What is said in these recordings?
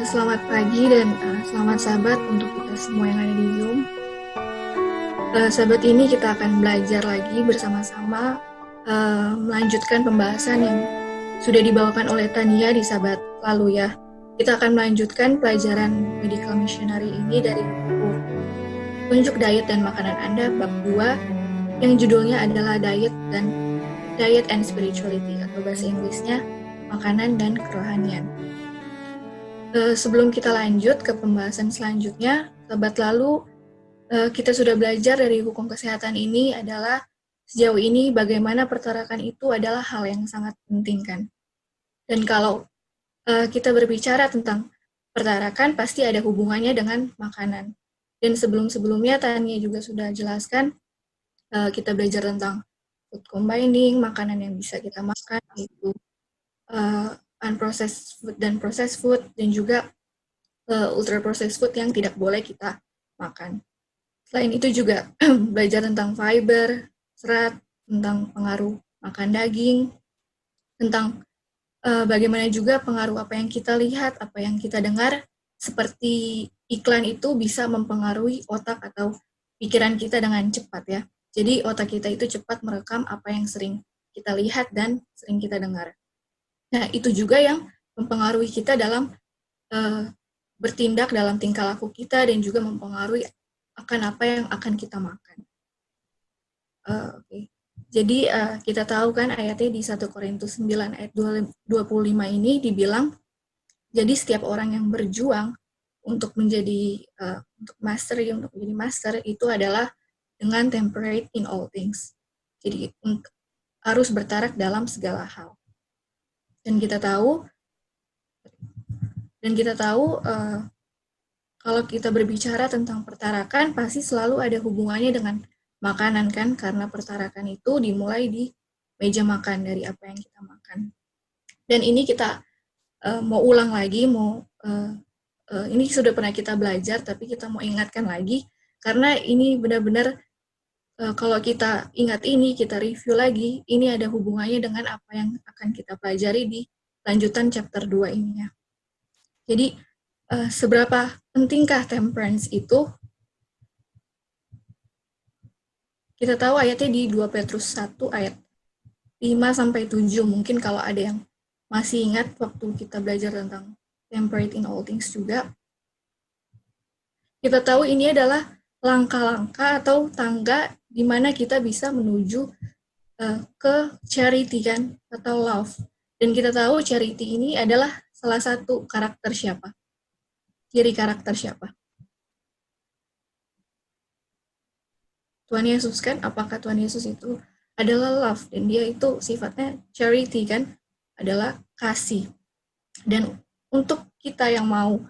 Selamat pagi dan selamat sahabat untuk kita semua yang ada di Zoom. Sahabat, ini kita akan belajar lagi bersama-sama melanjutkan pembahasan yang sudah dibawakan oleh Tania di sahabat lalu ya. Kita akan melanjutkan pelajaran medical missionary ini dari buku Tunjuk Diet dan Makanan Anda bab 2 yang judulnya adalah Diet and Spirituality, atau bahasa Inggrisnya Makanan dan Kerohanian. Sebelum kita lanjut ke pembahasan selanjutnya, sahabat lalu, kita sudah belajar dari hukum kesehatan ini adalah sejauh ini bagaimana pertarakan itu adalah hal yang sangat penting kan. Dan kalau kita berbicara tentang pertarakan, pasti ada hubungannya dengan makanan. Dan sebelum-sebelumnya Tania juga sudah jelaskan, kita belajar tentang food combining, makanan yang bisa kita makan, yaitu unprocessed food dan processed food, dan juga ultra processed food yang tidak boleh kita makan. Selain itu juga belajar tentang fiber, serat, tentang pengaruh makan daging, tentang bagaimana juga pengaruh apa yang kita lihat, apa yang kita dengar, seperti iklan itu bisa mempengaruhi otak atau pikiran kita dengan cepat ya. Jadi otak kita itu cepat merekam apa yang sering kita lihat dan sering kita dengar. Nah, itu juga yang mempengaruhi kita dalam bertindak dalam tingkah laku kita dan juga mempengaruhi akan apa yang akan kita makan. Oke. Jadi kita tahu kan ayatnya di 1 Korintus 9 ayat 25 ini dibilang, jadi setiap orang yang berjuang untuk menjadi untuk menjadi master itu adalah dengan temperate in all things. Jadi harus bertarak dalam segala hal. Dan kita tahu kalau kita berbicara tentang pertarakan, pasti selalu ada hubungannya dengan makanan kan, karena pertarakan itu dimulai di meja makan, dari apa yang kita makan. Dan ini kita mau ulang lagi, ini sudah pernah kita belajar, tapi kita mau ingatkan lagi, karena ini benar-benar kalau kita ingat ini, kita review lagi, ini ada hubungannya dengan apa yang akan kita pelajari di lanjutan chapter 2 ini ya. Jadi, seberapa pentingkah temperance itu? Kita tahu ayatnya di 2 Petrus 1 ayat 5-7. Mungkin kalau ada yang masih ingat waktu kita belajar tentang temperate in all things juga. Kita tahu ini adalah langkah-langkah atau tangga di mana kita bisa menuju ke charity kan, atau love. Dan kita tahu charity ini adalah salah satu karakter siapa? Ciri karakter siapa? Tuhan Yesus kan, apakah Tuhan Yesus itu adalah love, dan dia itu sifatnya charity kan, adalah kasih. Dan untuk kita yang mau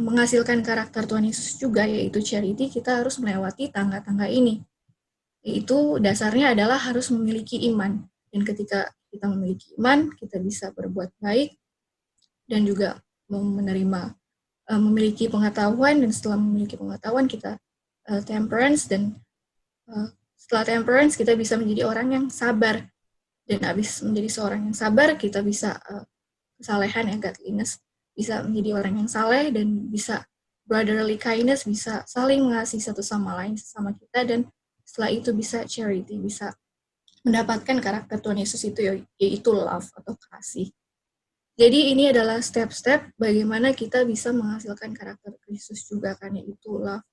menghasilkan karakter Tuhan Yesus juga, yaitu charity, kita harus melewati tangga-tangga ini. Yaitu dasarnya adalah harus memiliki iman. Dan ketika kita memiliki iman, kita bisa berbuat baik, dan juga memiliki pengetahuan, dan setelah memiliki pengetahuan kita temperance, dan setelah temperance kita bisa menjadi orang yang sabar, dan habis menjadi seorang yang sabar kita bisa kesalehan ya, godliness, bisa menjadi orang yang saleh, dan bisa brotherly kindness, bisa saling mengasihi satu sama lain, sesama kita, dan setelah itu bisa charity, bisa mendapatkan karakter Tuhan Yesus itu, yaitu love atau kasih. Jadi ini adalah step-step bagaimana kita bisa menghasilkan karakter Kristus juga kan, yaitu love.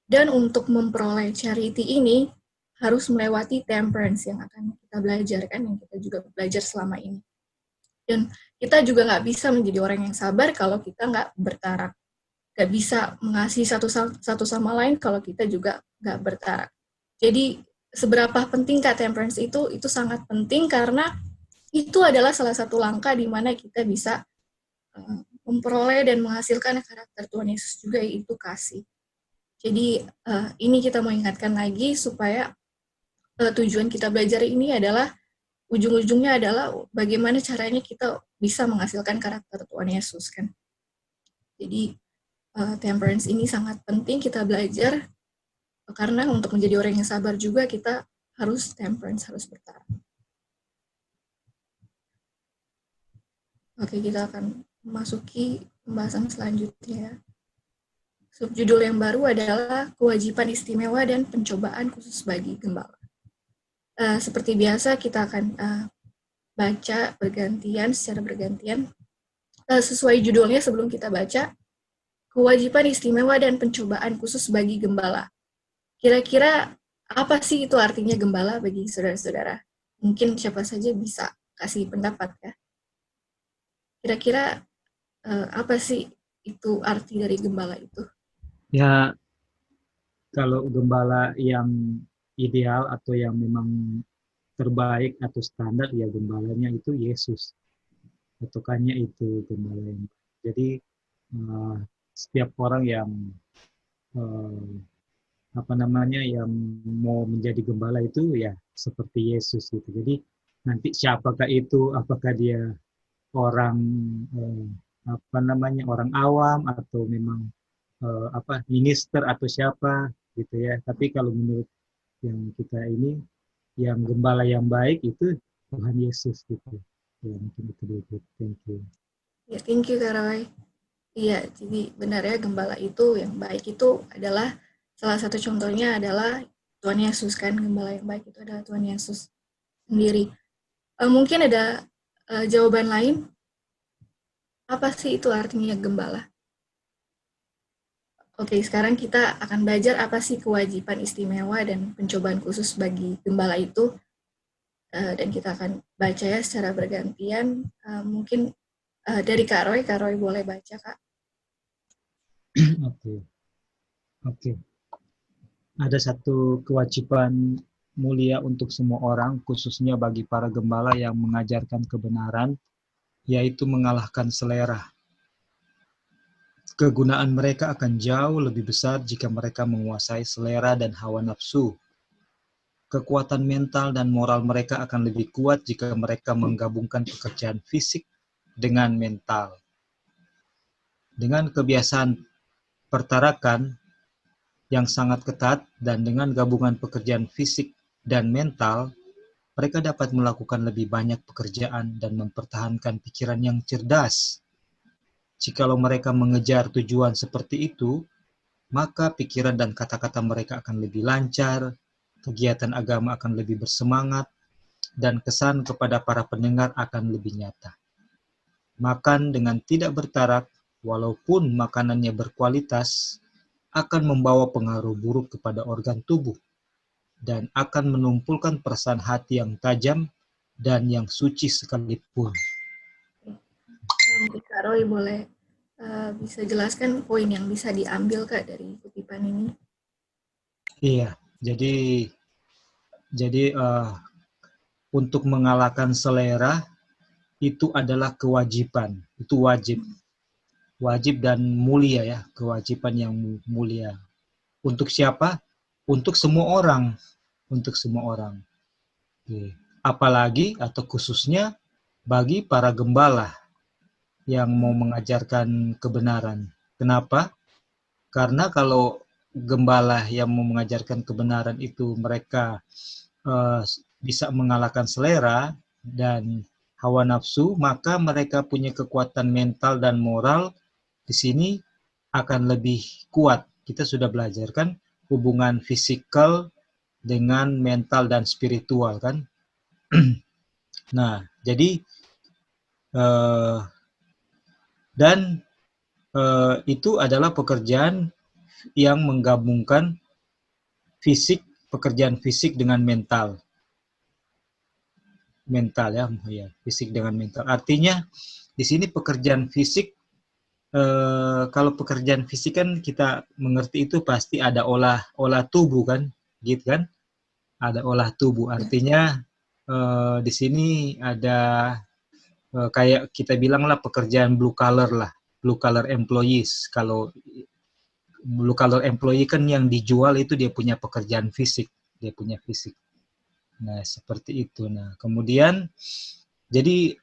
Dan untuk memperoleh charity ini harus melewati temperance yang akan kita belajar kan, yang kita juga belajar selama ini. Dan kita juga nggak bisa menjadi orang yang sabar kalau kita nggak bertarak. Nggak bisa mengasihi satu sama lain kalau kita juga nggak bertarak. Jadi seberapa pentingkah temperance itu sangat penting, karena itu adalah salah satu langkah di mana kita bisa memperoleh dan menghasilkan karakter Tuhan Yesus juga, yaitu kasih. Jadi ini kita mau ingatkan lagi supaya tujuan kita belajar ini adalah, ujung-ujungnya adalah bagaimana caranya kita bisa menghasilkan karakter Tuhan Yesus kan. Jadi temperance ini sangat penting kita belajar, karena untuk menjadi orang yang sabar juga kita harus temperance, harus bertahan. Oke, kita akan memasuki pembahasan selanjutnya. Subjudul yang baru adalah kewajiban istimewa dan pencobaan khusus bagi gembala. Seperti biasa kita akan baca secara bergantian. Sesuai judulnya sebelum kita baca, kewajiban istimewa dan pencobaan khusus bagi gembala. Kira-kira apa sih itu artinya gembala bagi saudara-saudara? Mungkin siapa saja bisa kasih pendapat ya. Kira-kira apa sih itu arti dari gembala itu? Ya, kalau gembala yang ideal atau yang memang terbaik atau standar, ya gembalanya itu Yesus. Patokannya itu gembala yang. Jadi setiap orang yang eh, yang mau menjadi gembala itu ya seperti Yesus gitu. Jadi nanti siapakah itu, apakah dia orang eh, orang awam atau memang minister atau siapa gitu ya. Tapi kalau menurut yang kita ini, yang gembala yang baik itu Tuhan Yesus gitu. Ya mungkin itu dulu. Thank you. Ya, thank you Kak Roy. Iya, jadi benar ya gembala itu yang baik itu adalah salah satu contohnya adalah Tuhan Yesus kan, gembala yang baik itu adalah Tuhan Yesus sendiri. Mungkin ada jawaban lain, apa sih itu artinya gembala? Oke, sekarang kita akan belajar apa sih kewajiban istimewa dan pencobaan khusus bagi gembala itu. Dan kita akan baca ya secara bergantian. Mungkin dari Kak Roy boleh baca Kak. Oke. Oke. Ada satu kewajiban mulia untuk semua orang, khususnya bagi para gembala yang mengajarkan kebenaran, yaitu mengalahkan selera. Kegunaan mereka akan jauh lebih besar jika mereka menguasai selera dan hawa nafsu. Kekuatan mental dan moral mereka akan lebih kuat jika mereka menggabungkan pekerjaan fisik dengan mental. Dengan kebiasaan pertarakan yang sangat ketat dan dengan gabungan pekerjaan fisik dan mental, mereka dapat melakukan lebih banyak pekerjaan dan mempertahankan pikiran yang cerdas. Jikalau mereka mengejar tujuan seperti itu, maka pikiran dan kata-kata mereka akan lebih lancar, kegiatan agama akan lebih bersemangat, dan kesan kepada para pendengar akan lebih nyata. Makan dengan tidak bertarak, walaupun makanannya berkualitas, akan membawa pengaruh buruk kepada organ tubuh dan akan menumpulkan perasaan hati yang tajam dan yang suci sekalipun. Mungkin Kak Roy boleh bisa jelaskan poin yang bisa diambil Kak dari kutipan ini? Iya, jadi untuk mengalahkan selera itu adalah kewajiban, itu wajib dan mulia ya, kewajiban yang mulia. Untuk siapa? Untuk semua orang, untuk semua orang. Oke. Apalagi atau khususnya bagi para gembala yang mau mengajarkan kebenaran. Kenapa? Karena kalau gembala yang mau mengajarkan kebenaran itu mereka bisa mengalahkan selera dan hawa nafsu, maka mereka punya kekuatan mental dan moral di sini akan lebih kuat. Kita sudah belajar kan hubungan fisikal dengan mental dan spiritual kan. Nah, jadi dan itu adalah pekerjaan yang menggabungkan pekerjaan fisik dengan mental ya, fisik dengan mental. Artinya di sini pekerjaan fisik, kalau pekerjaan fisik kan kita mengerti itu pasti ada olah tubuh kan, gitu kan? Ada olah tubuh. Artinya di sini ada kayak kita bilang lah pekerjaan blue collar employees. Kalau blue collar employee kan yang dijual itu dia punya pekerjaan fisik, dia punya fisik. Nah, seperti itu. Nah, kemudian jadi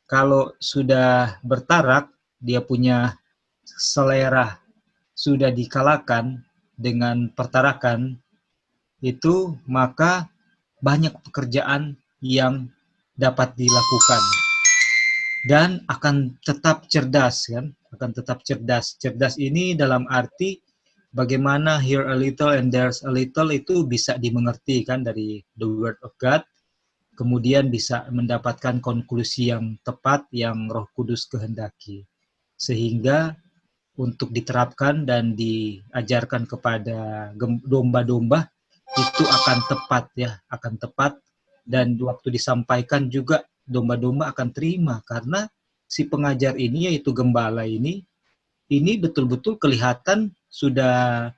kalau sudah bertarak, dia punya selera sudah dikalahkan dengan pertarakan, itu maka banyak pekerjaan yang dapat dilakukan. dan akan tetap cerdas kan, akan tetap cerdas. Cerdas ini dalam arti bagaimana here a little and there's a little itu bisa dimengerti kan dari the word of God, kemudian bisa mendapatkan konklusi yang tepat yang Roh Kudus kehendaki. Sehingga untuk diterapkan dan diajarkan kepada domba-domba itu akan tepat ya, akan tepat, dan waktu disampaikan juga domba-domba akan terima karena si pengajar ini yaitu gembala ini betul-betul kelihatan sudah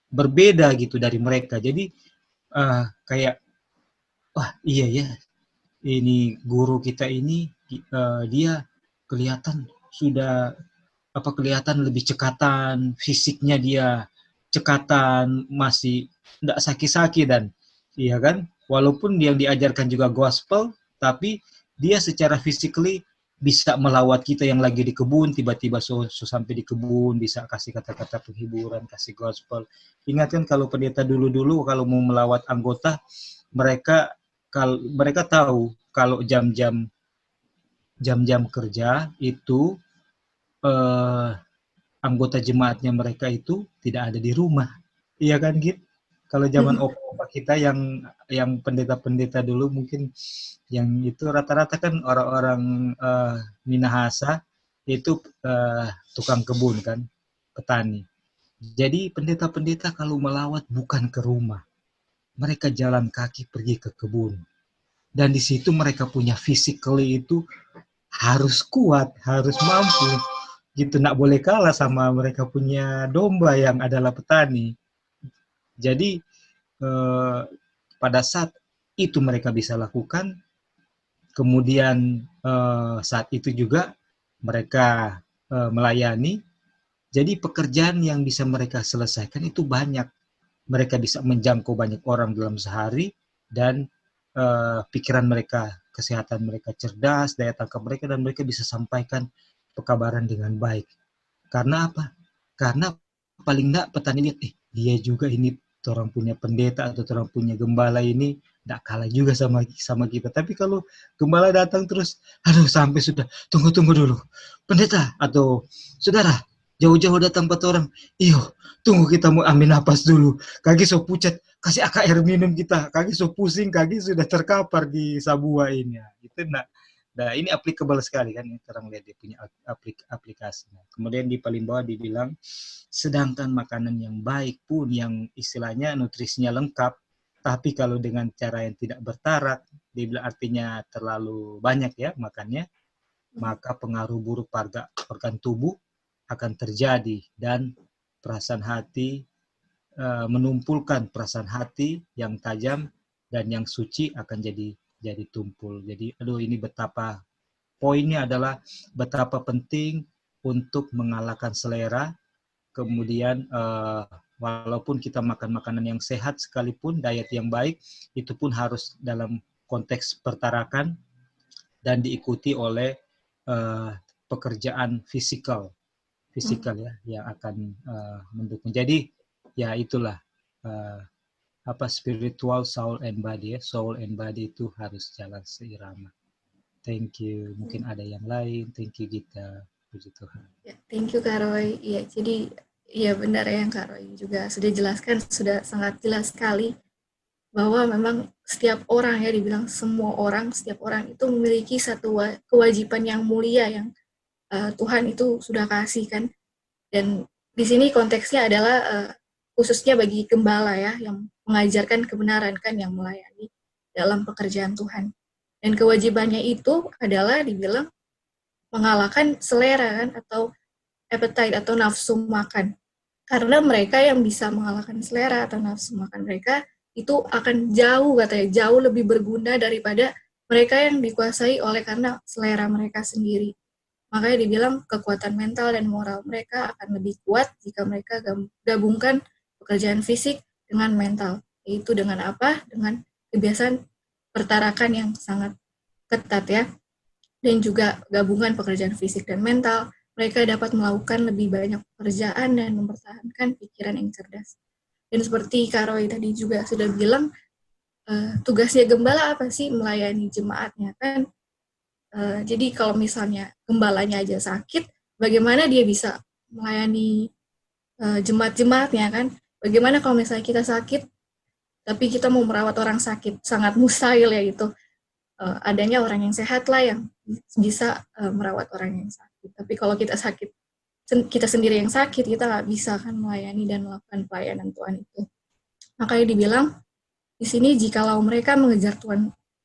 berbeda gitu dari mereka. Jadi kayak wah iya ya, ini guru kita ini dia kelihatan sudah kelihatan lebih cekatan, fisiknya dia cekatan, masih tidak sakit-sakit dan iya kan, walaupun yang diajarkan juga gospel, tapi dia secara physically bisa melawat kita yang lagi di kebun, tiba-tiba sampai di kebun, bisa kasih kata-kata penghiburan, kasih gospel. Ingat kan kalau pendeta dulu-dulu kalau mau melawat anggota, mereka tahu kalau jam-jam kerja itu anggota jemaatnya mereka itu tidak ada di rumah. Iya kan, Git? Kalau zaman opa kita yang pendeta-pendeta dulu mungkin yang itu rata-rata kan orang-orang Minahasa itu tukang kebun kan, petani. Jadi pendeta-pendeta kalau melawat bukan ke rumah. Mereka jalan kaki pergi ke kebun. Dan di situ mereka punya physically itu harus kuat, harus mampu. Gitu, nggak boleh kalah sama mereka punya domba yang adalah petani. Jadi pada saat itu mereka bisa lakukan, kemudian saat itu juga mereka melayani. Jadi pekerjaan yang bisa mereka selesaikan itu banyak. Mereka bisa menjangkau banyak orang dalam sehari dan pikiran mereka, kesehatan mereka cerdas, daya tangkap mereka, dan mereka bisa sampaikan pekabaran dengan baik. Karena apa? Karena paling enggak petani lihat, dia juga ini orang punya pendeta atau orang punya gembala ini enggak kalah juga sama kita. Tapi kalau gembala datang terus, aduh sampai sudah, tunggu dulu. Pendeta atau saudara, jauh-jauh datang 4 orang, iyo, tunggu kita mau ambil napas dulu. Kaki so pucat, kasih air minum kita. Kaki so pusing, kaki sudah terkapar di sabua ini. Itu enggak. Nah, ini applicable sekali kan, orang lihat dia punya aplikasinya. Kemudian di paling bawah dibilang, sedangkan makanan yang baik pun, yang istilahnya nutrisinya lengkap, tapi kalau dengan cara yang tidak bertarak, dibilang artinya terlalu banyak ya makannya, maka pengaruh buruk pada organ tubuh akan terjadi dan perasaan hati, menumpulkan perasaan hati yang tajam dan yang suci akan jadi tumpul. Jadi aduh, ini betapa poinnya adalah betapa penting untuk mengalahkan selera. Kemudian walaupun kita makan makanan yang sehat sekalipun, diet yang baik, itu pun harus dalam konteks pertarakan dan diikuti oleh pekerjaan fisikal ya yang akan mendukung. Jadi ya itulah spiritual, soul and body ya. Soul and body itu harus jalan seirama. Thank you. Mungkin ada yang lain. Thank you Gita. Puji Tuhan. Ya, thank you Kak Roy. Ya, jadi ya benar ya yang Kak Roy juga sudah jelaskan, sudah sangat jelas sekali bahwa memang setiap orang ya, dibilang semua orang, setiap orang itu memiliki satu kewajiban yang mulia yang Tuhan itu sudah kasihkan. Dan di sini konteksnya adalah khususnya bagi gembala ya, yang mengajarkan kebenaran kan, yang melayani dalam pekerjaan Tuhan. Dan kewajibannya itu adalah dibilang mengalahkan selera kan, atau appetite atau nafsu makan. Karena mereka yang bisa mengalahkan selera atau nafsu makan mereka itu akan jauh lebih berguna daripada mereka yang dikuasai oleh karena selera mereka sendiri. Makanya dibilang kekuatan mental dan moral mereka akan lebih kuat jika mereka gabungkan pekerjaan fisik dengan mental. Yaitu dengan apa? Dengan kebiasaan pertarakan yang sangat ketat ya. Dan juga gabungan pekerjaan fisik dan mental, mereka dapat melakukan lebih banyak pekerjaan dan mempertahankan pikiran yang cerdas. Dan seperti Kak Roy tadi juga sudah bilang, tugasnya gembala apa sih? Melayani jemaatnya kan. Jadi kalau misalnya gembalanya aja sakit, bagaimana dia bisa melayani jemaat-jemaatnya kan? Bagaimana kalau misalnya kita sakit, tapi kita mau merawat orang sakit, sangat mustahil ya itu. Adanya orang yang sehat lah yang bisa merawat orang yang sakit. Tapi kalau kita sakit, kita sendiri yang sakit, kita nggak bisa kan melayani dan melakukan pelayanan Tuhan itu. Makanya dibilang di sini jikalau mereka mengejar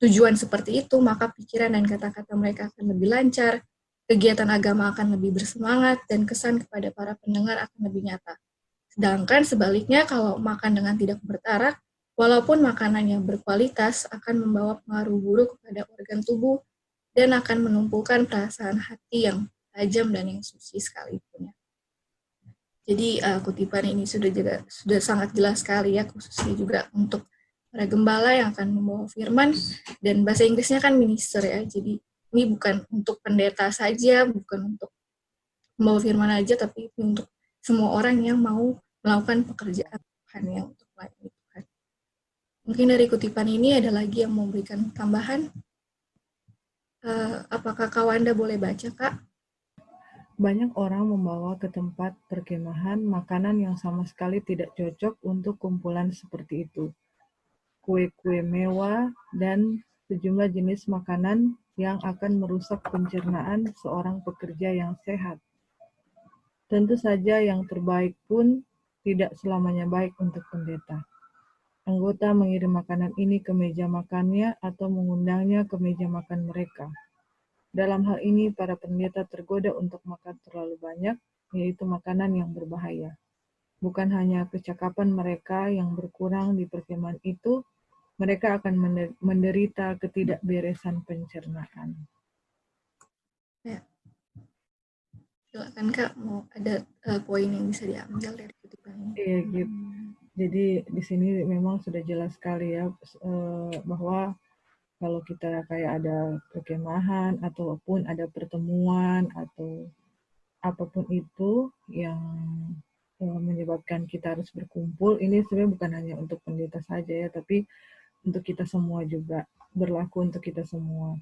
tujuan seperti itu, maka pikiran dan kata-kata mereka akan lebih lancar, kegiatan agama akan lebih bersemangat, dan kesan kepada para pendengar akan lebih nyata. Sedangkan sebaliknya, kalau makan dengan tidak bertarak, walaupun makanan yang berkualitas akan membawa pengaruh buruk kepada organ tubuh dan akan menumpukan perasaan hati yang tajam dan yang suci sekalipun. Jadi kutipan ini sudah sangat jelas sekali ya, khususnya juga untuk para gembala yang akan membawa firman, dan bahasa Inggrisnya kan minister ya, jadi ini bukan untuk pendeta saja, bukan untuk membawa firman aja, tapi untuk semua orang yang mau melakukan pekerjaan Tuhan ya, untuk melayani Tuhan. Mungkin dari kutipan ini ada lagi yang mau memberikan tambahan? Apakah Kak Wanda boleh baca, Kak? Banyak orang membawa ke tempat perkemahan makanan yang sama sekali tidak cocok untuk kumpulan seperti itu. Kue-kue mewah dan sejumlah jenis makanan yang akan merusak pencernaan seorang pekerja yang sehat. Tentu saja yang terbaik pun tidak selamanya baik untuk pendeta. Anggota mengirim makanan ini ke meja makannya atau mengundangnya ke meja makan mereka. Dalam hal ini, para pendeta tergoda untuk makan terlalu banyak, yaitu makanan yang berbahaya. Bukan hanya kecakapan mereka yang berkurang di perkemahan itu, mereka akan menderita ketidakberesan pencernaan. Ya. Silakan Kak, mau ada poin yang bisa diambil dari kutipan ini? Iya, gitu. Jadi di sini memang sudah jelas sekali ya bahwa kalau kita kayak ada perkemahan ataupun ada pertemuan atau apapun itu yang menyebabkan kita harus berkumpul, ini sebenarnya bukan hanya untuk pendeta saja ya, tapi untuk kita semua juga, berlaku untuk kita semua.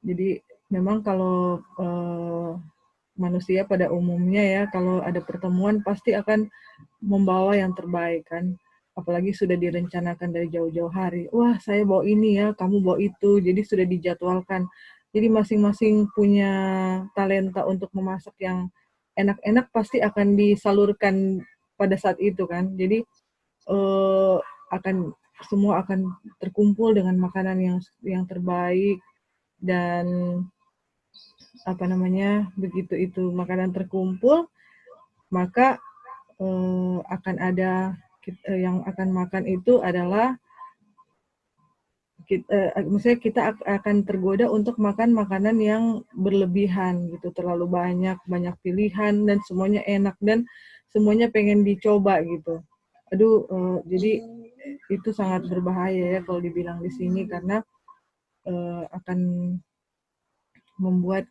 Jadi memang kalau manusia pada umumnya ya, kalau ada pertemuan pasti akan membawa yang terbaik kan. Apalagi sudah direncanakan dari jauh-jauh hari. Wah, saya bawa ini ya, kamu bawa itu. Jadi sudah dijadwalkan. Jadi masing-masing punya talenta untuk memasak yang enak-enak pasti akan disalurkan pada saat itu kan. Jadi semua akan terkumpul dengan makanan yang terbaik, dan begitu itu makanan terkumpul, maka akan ada yang akan makan itu adalah misalnya kita akan tergoda untuk makan makanan yang berlebihan gitu, terlalu banyak pilihan dan semuanya enak dan semuanya pengen dicoba gitu. Jadi itu sangat berbahaya ya kalau dibilang di sini, karena akan membuat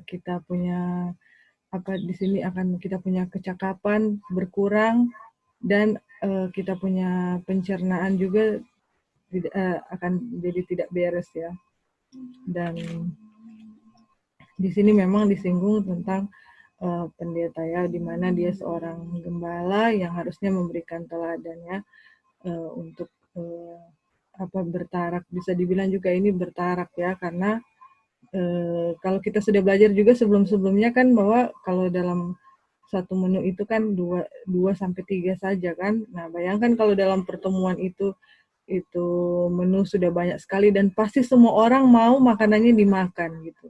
kita punya di sini akan kita punya kecakapan berkurang, dan kita punya pencernaan juga akan jadi tidak beres ya. Dan di sini memang disinggung tentang pendeta ya, di mana dia seorang gembala yang harusnya memberikan teladannya untuk bertarak. Bisa dibilang juga ini bertarak ya, karena kalau kita sudah belajar juga sebelum-sebelumnya kan, bahwa kalau dalam satu menu itu kan 2 sampai 3 saja kan. Nah, bayangkan kalau dalam pertemuan itu menu sudah banyak sekali dan pasti semua orang mau makanannya dimakan gitu.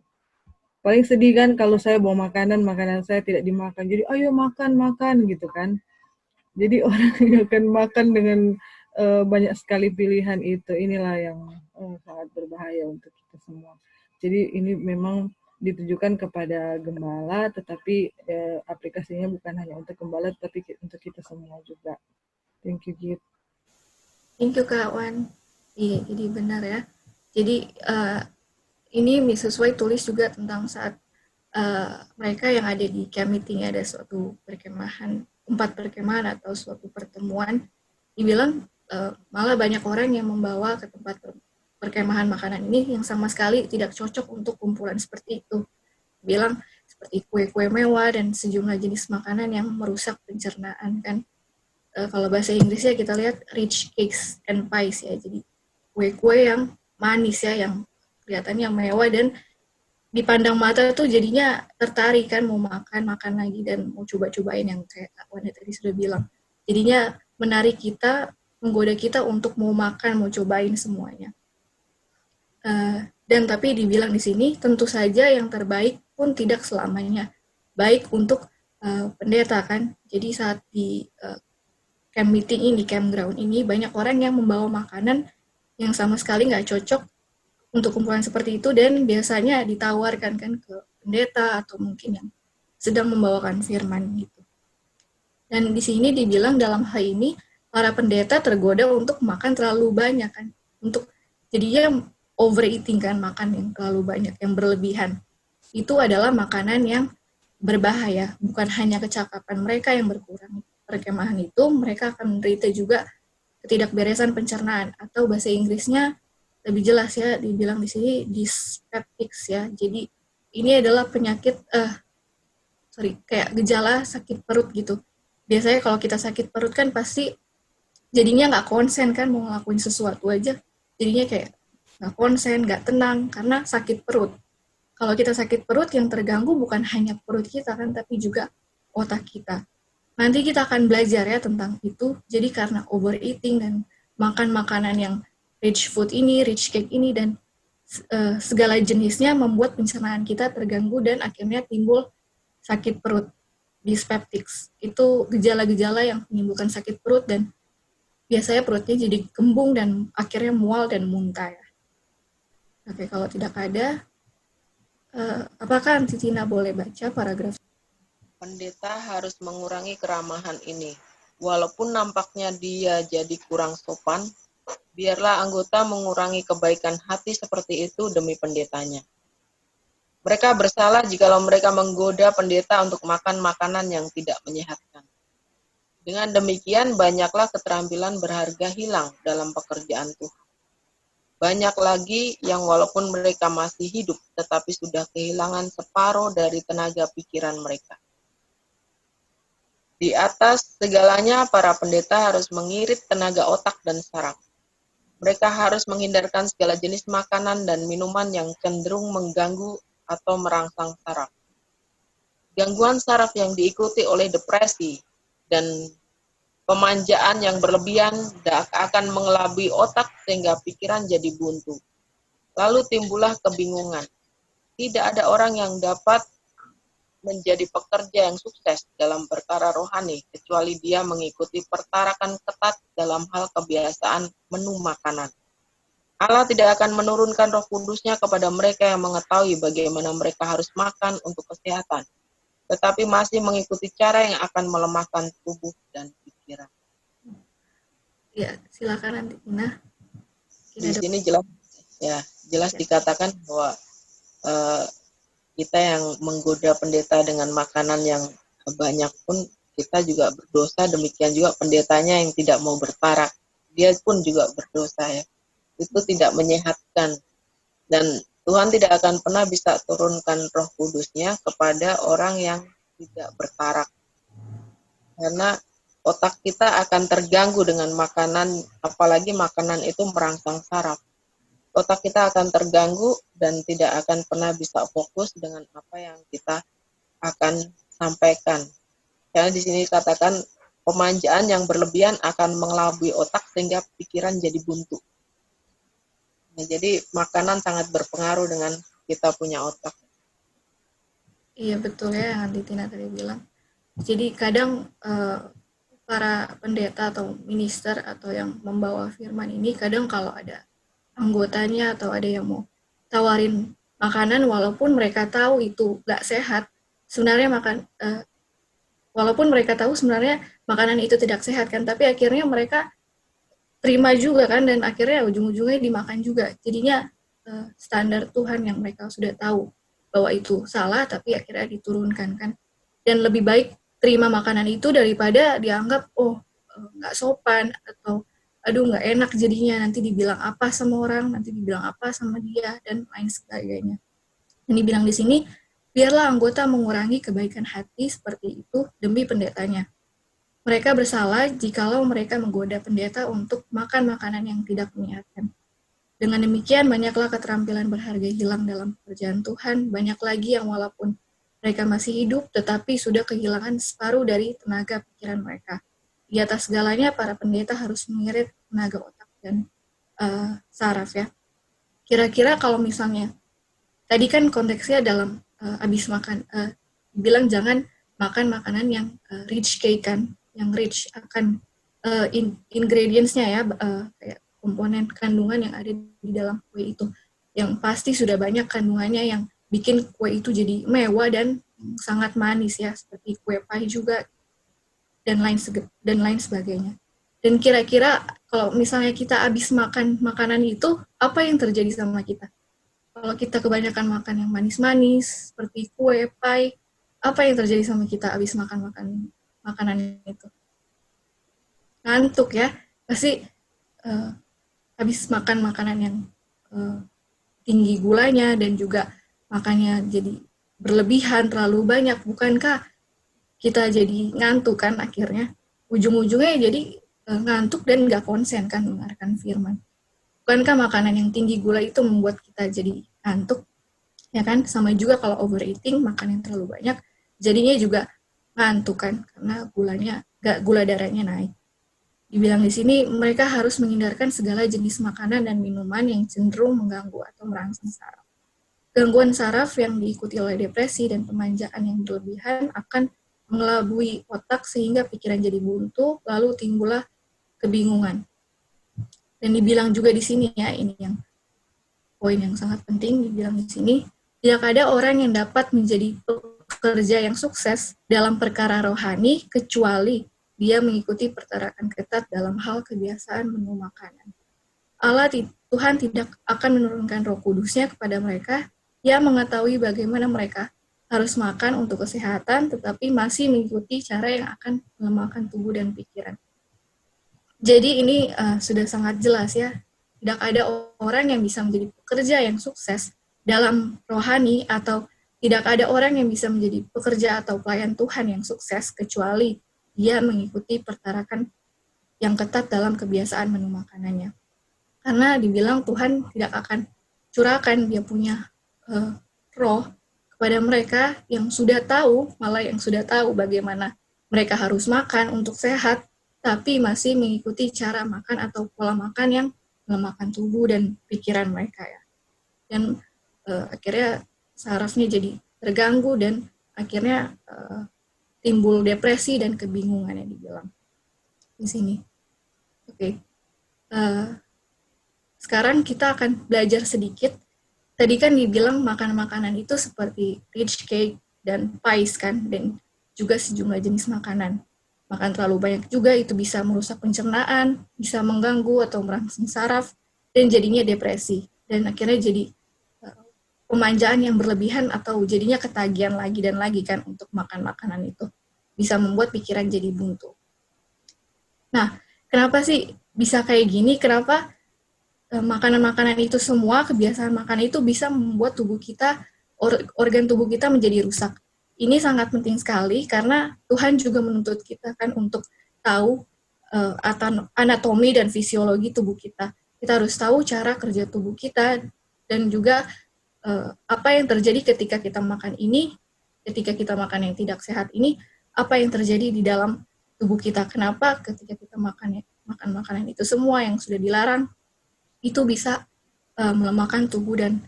Paling sedih kan kalau saya bawa makanan saya tidak dimakan. Jadi ayo makan gitu kan. Jadi orang yang akan makan dengan banyak sekali pilihan itu, inilah yang sangat berbahaya untuk kita semua. Jadi ini memang ditujukan kepada gembala, tetapi aplikasinya bukan hanya untuk gembala, tapi untuk kita semua juga. Thank you, Git. Thank you Kak Wan. Iya, jadi benar ya. Jadi ini sesuai tulis juga tentang saat mereka yang ada di camp meeting, ada suatu perkemahan, tempat perkemahan atau suatu pertemuan, dibilang malah banyak orang yang membawa ke tempat perkemahan makanan ini yang sama sekali tidak cocok untuk kumpulan seperti itu. Bilang seperti kue-kue mewah dan sejumlah jenis makanan yang merusak pencernaan kan. Kalau bahasa Inggrisnya kita lihat rich cakes and pies ya, jadi kue-kue yang manis ya, yang kelihatannya mewah dan dipandang mata tuh jadinya tertarik kan, mau makan lagi dan mau coba-cobain yang kayak Kak Wanda tadi sudah bilang. Jadinya menarik kita, menggoda kita untuk mau makan, mau cobain semuanya. Dan tapi dibilang di sini, tentu saja yang terbaik pun tidak selamanya baik untuk pendeta kan. Jadi saat di camp meeting ini, campground ini, banyak orang yang membawa makanan yang sama sekali nggak cocok untuk kumpulan seperti itu dan biasanya ditawarkan kan ke pendeta atau mungkin yang sedang membawakan firman gitu. Dan di sini dibilang dalam hal ini para pendeta tergoda untuk makan terlalu banyak kan, untuk jadinya overeating kan, makan yang terlalu banyak, yang berlebihan. Itu adalah makanan yang berbahaya, bukan hanya kecakapan mereka yang berkurang perkemahan itu, mereka akan menderita juga ketidakberesan pencernaan, atau bahasa Inggrisnya lebih jelas ya, dibilang di sini dyspeptics ya. Jadi ini adalah penyakit kayak gejala sakit perut gitu. Biasanya kalau kita sakit perut kan pasti jadinya nggak konsen kan, mau ngelakuin sesuatu aja jadinya kayak nggak konsen, nggak tenang karena sakit perut. Kalau kita sakit perut, yang terganggu bukan hanya perut kita kan, tapi juga otak kita. Nanti kita akan belajar ya tentang itu. Jadi karena overeating dan makan makanan yang rich food ini, rich cake ini, dan segala jenisnya membuat pencernaan kita terganggu dan akhirnya timbul sakit perut, dyspeptics. Itu gejala-gejala yang menimbulkan sakit perut dan biasanya perutnya jadi kembung dan akhirnya mual dan muntah ya. Oke, kalau tidak ada, apakah Aunty Tina boleh baca paragraf? Pendeta harus mengurangi keramahan ini. Walaupun nampaknya dia jadi kurang sopan, biarlah anggota mengurangi kebaikan hati seperti itu demi pendetanya. Mereka bersalah jikalau mereka menggoda pendeta untuk makan makanan yang tidak menyehatkan. Dengan demikian, banyaklah keterampilan berharga hilang dalam pekerjaan Tuhan. Banyak lagi yang walaupun mereka masih hidup, tetapi sudah kehilangan separuh dari tenaga pikiran mereka. Di atas segalanya, para pendeta harus mengirit tenaga otak dan saraf. Mereka harus menghindarkan segala jenis makanan dan minuman yang cenderung mengganggu atau merangsang saraf. Gangguan saraf yang diikuti oleh depresi dan pemanjaan yang berlebihan akan mengelabui otak sehingga pikiran jadi buntu. Lalu timbullah kebingungan. Tidak ada orang yang dapat menjadi pekerja yang sukses dalam perkara rohani, kecuali dia mengikuti pertarakan ketat dalam hal kebiasaan menu makanan. Allah tidak akan menurunkan Roh Kudus-Nya kepada mereka yang mengetahui bagaimana mereka harus makan untuk kesehatan, tetapi masih mengikuti cara yang akan melemahkan tubuh dan pikiran. Ya, silakan Aunty Tina. Di sini jelas dikatakan bahwa kita yang menggoda pendeta dengan makanan yang banyak pun kita juga berdosa, demikian juga pendetanya yang tidak mau bertarak, dia pun juga berdosa ya. Itu tidak menyehatkan dan Tuhan tidak akan pernah bisa turunkan Roh Kudus-Nya kepada orang yang tidak bertarak. Karena otak kita akan terganggu dengan makanan, apalagi makanan itu merangsang saraf. Otak kita akan terganggu dan tidak akan pernah bisa fokus dengan apa yang kita akan sampaikan. Karena di sini katakan pemanjaan yang berlebihan akan mengelabui otak sehingga pikiran jadi buntu. Nah, jadi makanan sangat berpengaruh dengan kita punya otak. Iya betul ya yang Aunty Tina tadi bilang. Jadi kadang para pendeta atau minister atau yang membawa firman ini kadang kalau ada anggotanya atau ada yang mau tawarin makanan walaupun mereka tahu itu gak sehat, sebenarnya walaupun mereka tahu sebenarnya makanan itu tidak sehat kan, tapi akhirnya mereka terima juga kan dan akhirnya ujung-ujungnya dimakan juga. Jadinya standar Tuhan yang mereka sudah tahu bahwa itu salah tapi akhirnya diturunkan kan. Dan lebih baik terima makanan itu daripada dianggap nggak sopan atau aduh nggak enak jadinya, nanti dibilang apa sama orang, nanti dibilang apa sama dia, dan lain sebagainya. Dan dibilang di sini, biarlah anggota mengurangi kebaikan hati seperti itu demi pendetanya. Mereka bersalah jikalau mereka menggoda pendeta untuk makan makanan yang tidak menyehatkan. Dengan demikian, banyaklah keterampilan berharga hilang dalam pekerjaan Tuhan, banyak lagi yang walaupun mereka masih hidup, tetapi sudah kehilangan separuh dari tenaga pikiran mereka. Di atas segalanya, para pendeta harus mengirit tenaga otak dan saraf ya. Kira-kira kalau misalnya, tadi kan konteksnya dalam habis makan, bilang jangan makan makanan yang rich cake kan, yang rich akan ingredients-nya ya, kayak komponen kandungan yang ada di dalam kue itu, yang pasti sudah banyak kandungannya yang bikin kue itu jadi mewah dan sangat manis ya, seperti kue pie juga dan lain sebagainya. Dan kira-kira kalau misalnya kita habis makan makanan itu, apa yang terjadi sama kita? Kalau kita kebanyakan makan yang manis-manis seperti kue pie, apa yang terjadi sama kita habis makan makanan itu? Ngantuk ya, pasti habis makan makanan yang tinggi gulanya dan juga makannya jadi berlebihan, terlalu banyak, bukankah kita jadi ngantuk kan akhirnya? Ujung-ujungnya jadi ngantuk dan nggak konsen kan mendengarkan firman. Bukankah makanan yang tinggi gula itu membuat kita jadi ngantuk? Ya kan, sama juga kalau overeating, makan yang terlalu banyak, jadinya juga ngantuk kan, karena gula darahnya naik. Dibilang di sini, mereka harus menghindarkan segala jenis makanan dan minuman yang cenderung mengganggu atau merangsang saraf. Gangguan saraf yang diikuti oleh depresi dan pemanjaan yang berlebihan akan mengelabui otak sehingga pikiran jadi buntu, lalu timbullah kebingungan. Dan dibilang juga di sini ya, ini yang poin yang sangat penting, dibilang di sini, tidak ada orang yang dapat menjadi pekerja yang sukses dalam perkara rohani kecuali dia mengikuti pertarakan ketat dalam hal kebiasaan menu makanan. Tuhan tidak akan menurunkan Roh Kudus-Nya kepada mereka. Ia mengetahui bagaimana mereka harus makan untuk kesehatan, tetapi masih mengikuti cara yang akan melemahkan tubuh dan pikiran. Jadi ini sudah sangat jelas ya. Tidak ada orang yang bisa menjadi pekerja yang sukses dalam rohani, atau tidak ada orang yang bisa menjadi pekerja atau pelayan Tuhan yang sukses kecuali dia mengikuti pertarakan yang ketat dalam kebiasaan menu makanannya. Karena dibilang Tuhan tidak akan curahkan dia punya roh kepada mereka yang sudah tahu, malah yang sudah tahu bagaimana mereka harus makan untuk sehat, tapi masih mengikuti cara makan atau pola makan yang melemahkan tubuh dan pikiran mereka ya. Dan akhirnya sarafnya jadi terganggu dan akhirnya timbul depresi dan kebingungan yang dibilang di sini. Oke. Sekarang kita akan belajar sedikit. Tadi kan dibilang makanan-makanan itu seperti rich cake dan pies kan, dan juga sejumlah jenis makanan. Makan terlalu banyak juga itu bisa merusak pencernaan, bisa mengganggu atau merangsang saraf, dan jadinya depresi. Dan akhirnya jadi pemanjaan yang berlebihan atau jadinya ketagihan lagi dan lagi kan untuk makan makanan itu. Bisa membuat pikiran jadi buntu. Nah, kenapa sih bisa kayak gini? Kenapa makanan-makanan itu semua, kebiasaan makan itu bisa membuat tubuh kita, organ tubuh kita menjadi rusak? Ini sangat penting sekali karena Tuhan juga menuntut kita kan untuk tahu anatomi dan fisiologi tubuh kita. Kita harus tahu cara kerja tubuh kita dan juga apa yang terjadi ketika kita makan ini, ketika kita makan yang tidak sehat ini, apa yang terjadi di dalam tubuh kita. Kenapa ketika kita makan makanan itu semua yang sudah dilarang, itu bisa melemahkan tubuh dan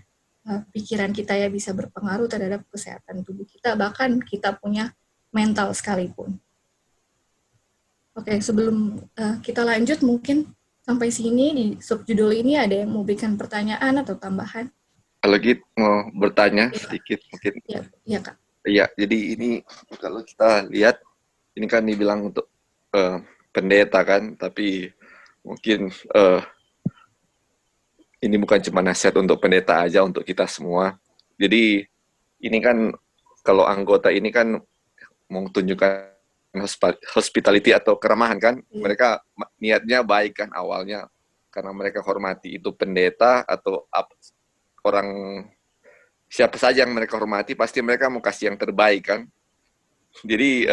pikiran kita ya, bisa berpengaruh terhadap kesehatan tubuh kita, bahkan kita punya mental sekalipun. Oke, sebelum kita lanjut mungkin sampai sini di subjudul ini ada yang mau berikan pertanyaan atau tambahan? Kalau gitu mau bertanya sedikit mungkin. Iya Kak. Iya, jadi ini kalau kita lihat ini kan dibilang untuk pendeta kan, tapi mungkin ini bukan cuma nasihat untuk pendeta aja, untuk kita semua. Jadi ini kan kalau anggota ini kan mau tunjukkan hospitality atau keramahan kan. Iya. Mereka niatnya baik kan awalnya, karena mereka hormati itu pendeta atau orang siapa saja yang mereka hormati, pasti mereka mau kasih yang terbaik kan. Jadi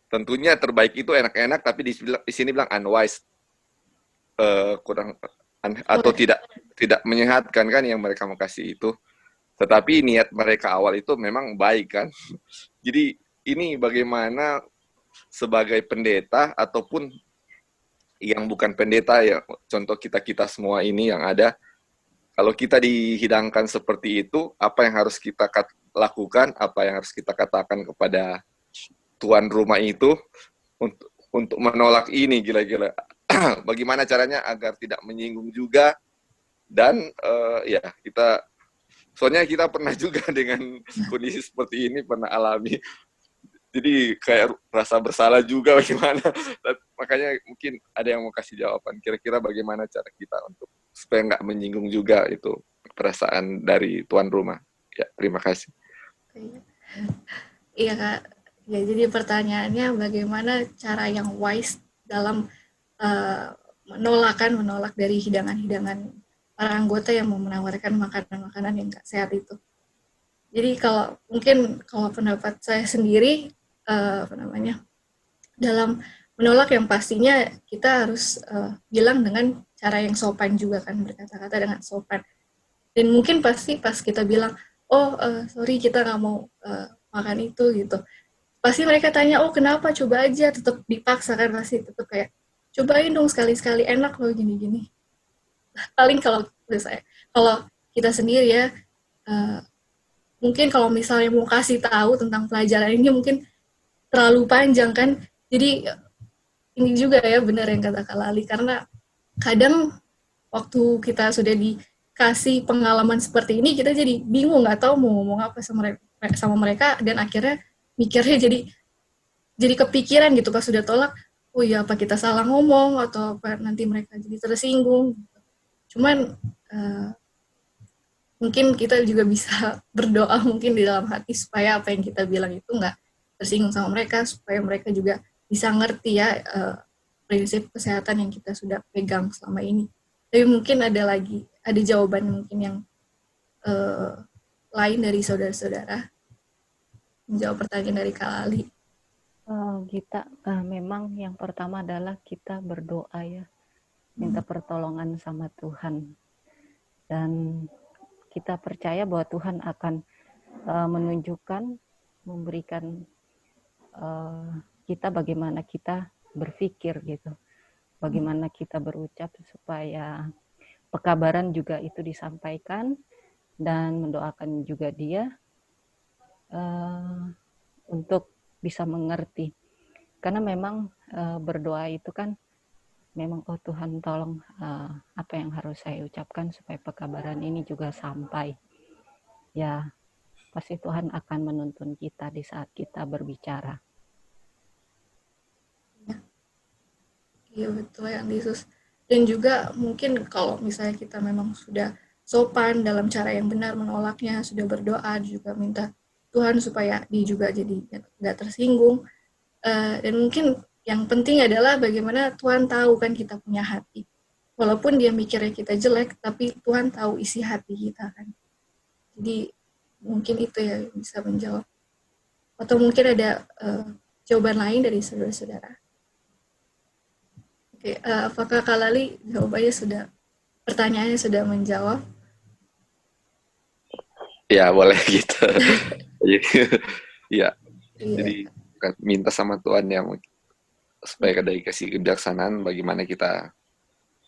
tentunya terbaik itu enak-enak, tapi di sini bilang unwise, kurang atau tidak menyehatkan kan yang mereka mau kasih itu. Tetapi niat mereka awal itu memang baik kan. Jadi ini bagaimana sebagai pendeta ataupun yang bukan pendeta ya, contoh kita semua ini yang ada, kalau kita dihidangkan seperti itu, apa yang harus kita lakukan, apa yang harus kita katakan kepada tuan rumah itu untuk menolak ini, gila-gila. Bagaimana caranya agar tidak menyinggung juga, dan ya kita, soalnya kita pernah juga dengan kondisi seperti ini, pernah alami. Jadi kayak rasa bersalah juga bagaimana. Makanya mungkin ada yang mau kasih jawaban. Kira-kira bagaimana cara kita untuk supaya nggak menyinggung juga itu perasaan dari tuan rumah. Ya, terima kasih. Iya Kak. Ya, jadi pertanyaannya bagaimana cara yang wise dalam menolak dari hidangan-hidangan para anggota yang mau menawarkan makanan-makanan yang nggak sehat itu. Jadi kalau pendapat saya sendiri, dalam menolak yang pastinya kita harus bilang dengan cara yang sopan juga kan, berkata-kata dengan sopan. Dan mungkin pasti pas kita bilang, sorry kita nggak mau makan itu gitu, pasti mereka tanya, oh kenapa, coba aja, tetap dipaksa kan, pasti tetap kayak, cobain dong sekali-sekali, enak loh gini-gini. Paling kalau kita sendiri ya, mungkin kalau misalnya mau kasih tahu tentang pelajaran ini mungkin terlalu panjang kan, jadi ini juga ya benar yang kata Kak Lali, karena kadang waktu kita sudah dikasih pengalaman seperti ini, kita jadi bingung, nggak tahu mau ngomong apa sama mereka, dan akhirnya mikirnya jadi kepikiran gitu pas sudah tolak, oh ya apa kita salah ngomong, atau apa nanti mereka jadi tersinggung. Cuman mungkin kita juga bisa berdoa mungkin di dalam hati supaya apa yang kita bilang itu nggak tersinggung sama mereka, supaya mereka juga bisa ngerti ya prinsip kesehatan yang kita sudah pegang selama ini. Tapi mungkin ada jawaban mungkin yang lain dari saudara-saudara menjawab pertanyaan dari Kak Lali. Kita memang yang pertama adalah kita berdoa ya, minta pertolongan sama Tuhan, dan kita percaya bahwa Tuhan akan menunjukkan, memberikan kita bagaimana kita berpikir gitu, bagaimana kita berucap supaya pekabaran juga itu disampaikan, dan mendoakan juga dia untuk bisa mengerti. Karena memang berdoa itu kan memang, oh Tuhan tolong apa yang harus saya ucapkan supaya pekabaran ini juga sampai. Ya, pasti Tuhan akan menuntun kita di saat kita berbicara. Iya betul yang Yesus. Dan juga mungkin kalau misalnya kita memang sudah sopan dalam cara yang benar menolaknya, sudah berdoa, juga minta Tuhan supaya dia juga jadi nggak tersinggung. Dan mungkin yang penting adalah bagaimana Tuhan tahu kan kita punya hati. Walaupun dia mikirnya kita jelek, tapi Tuhan tahu isi hati kita kan. Jadi mungkin itu ya bisa menjawab. Atau mungkin ada jawaban lain dari saudara-saudara. Oke, apakah Kak Lali jawabannya pertanyaannya sudah menjawab? Ya boleh gitu. Ya, jadi minta sama Tuhan yang supaya dikasih kebijaksanaan bagaimana kita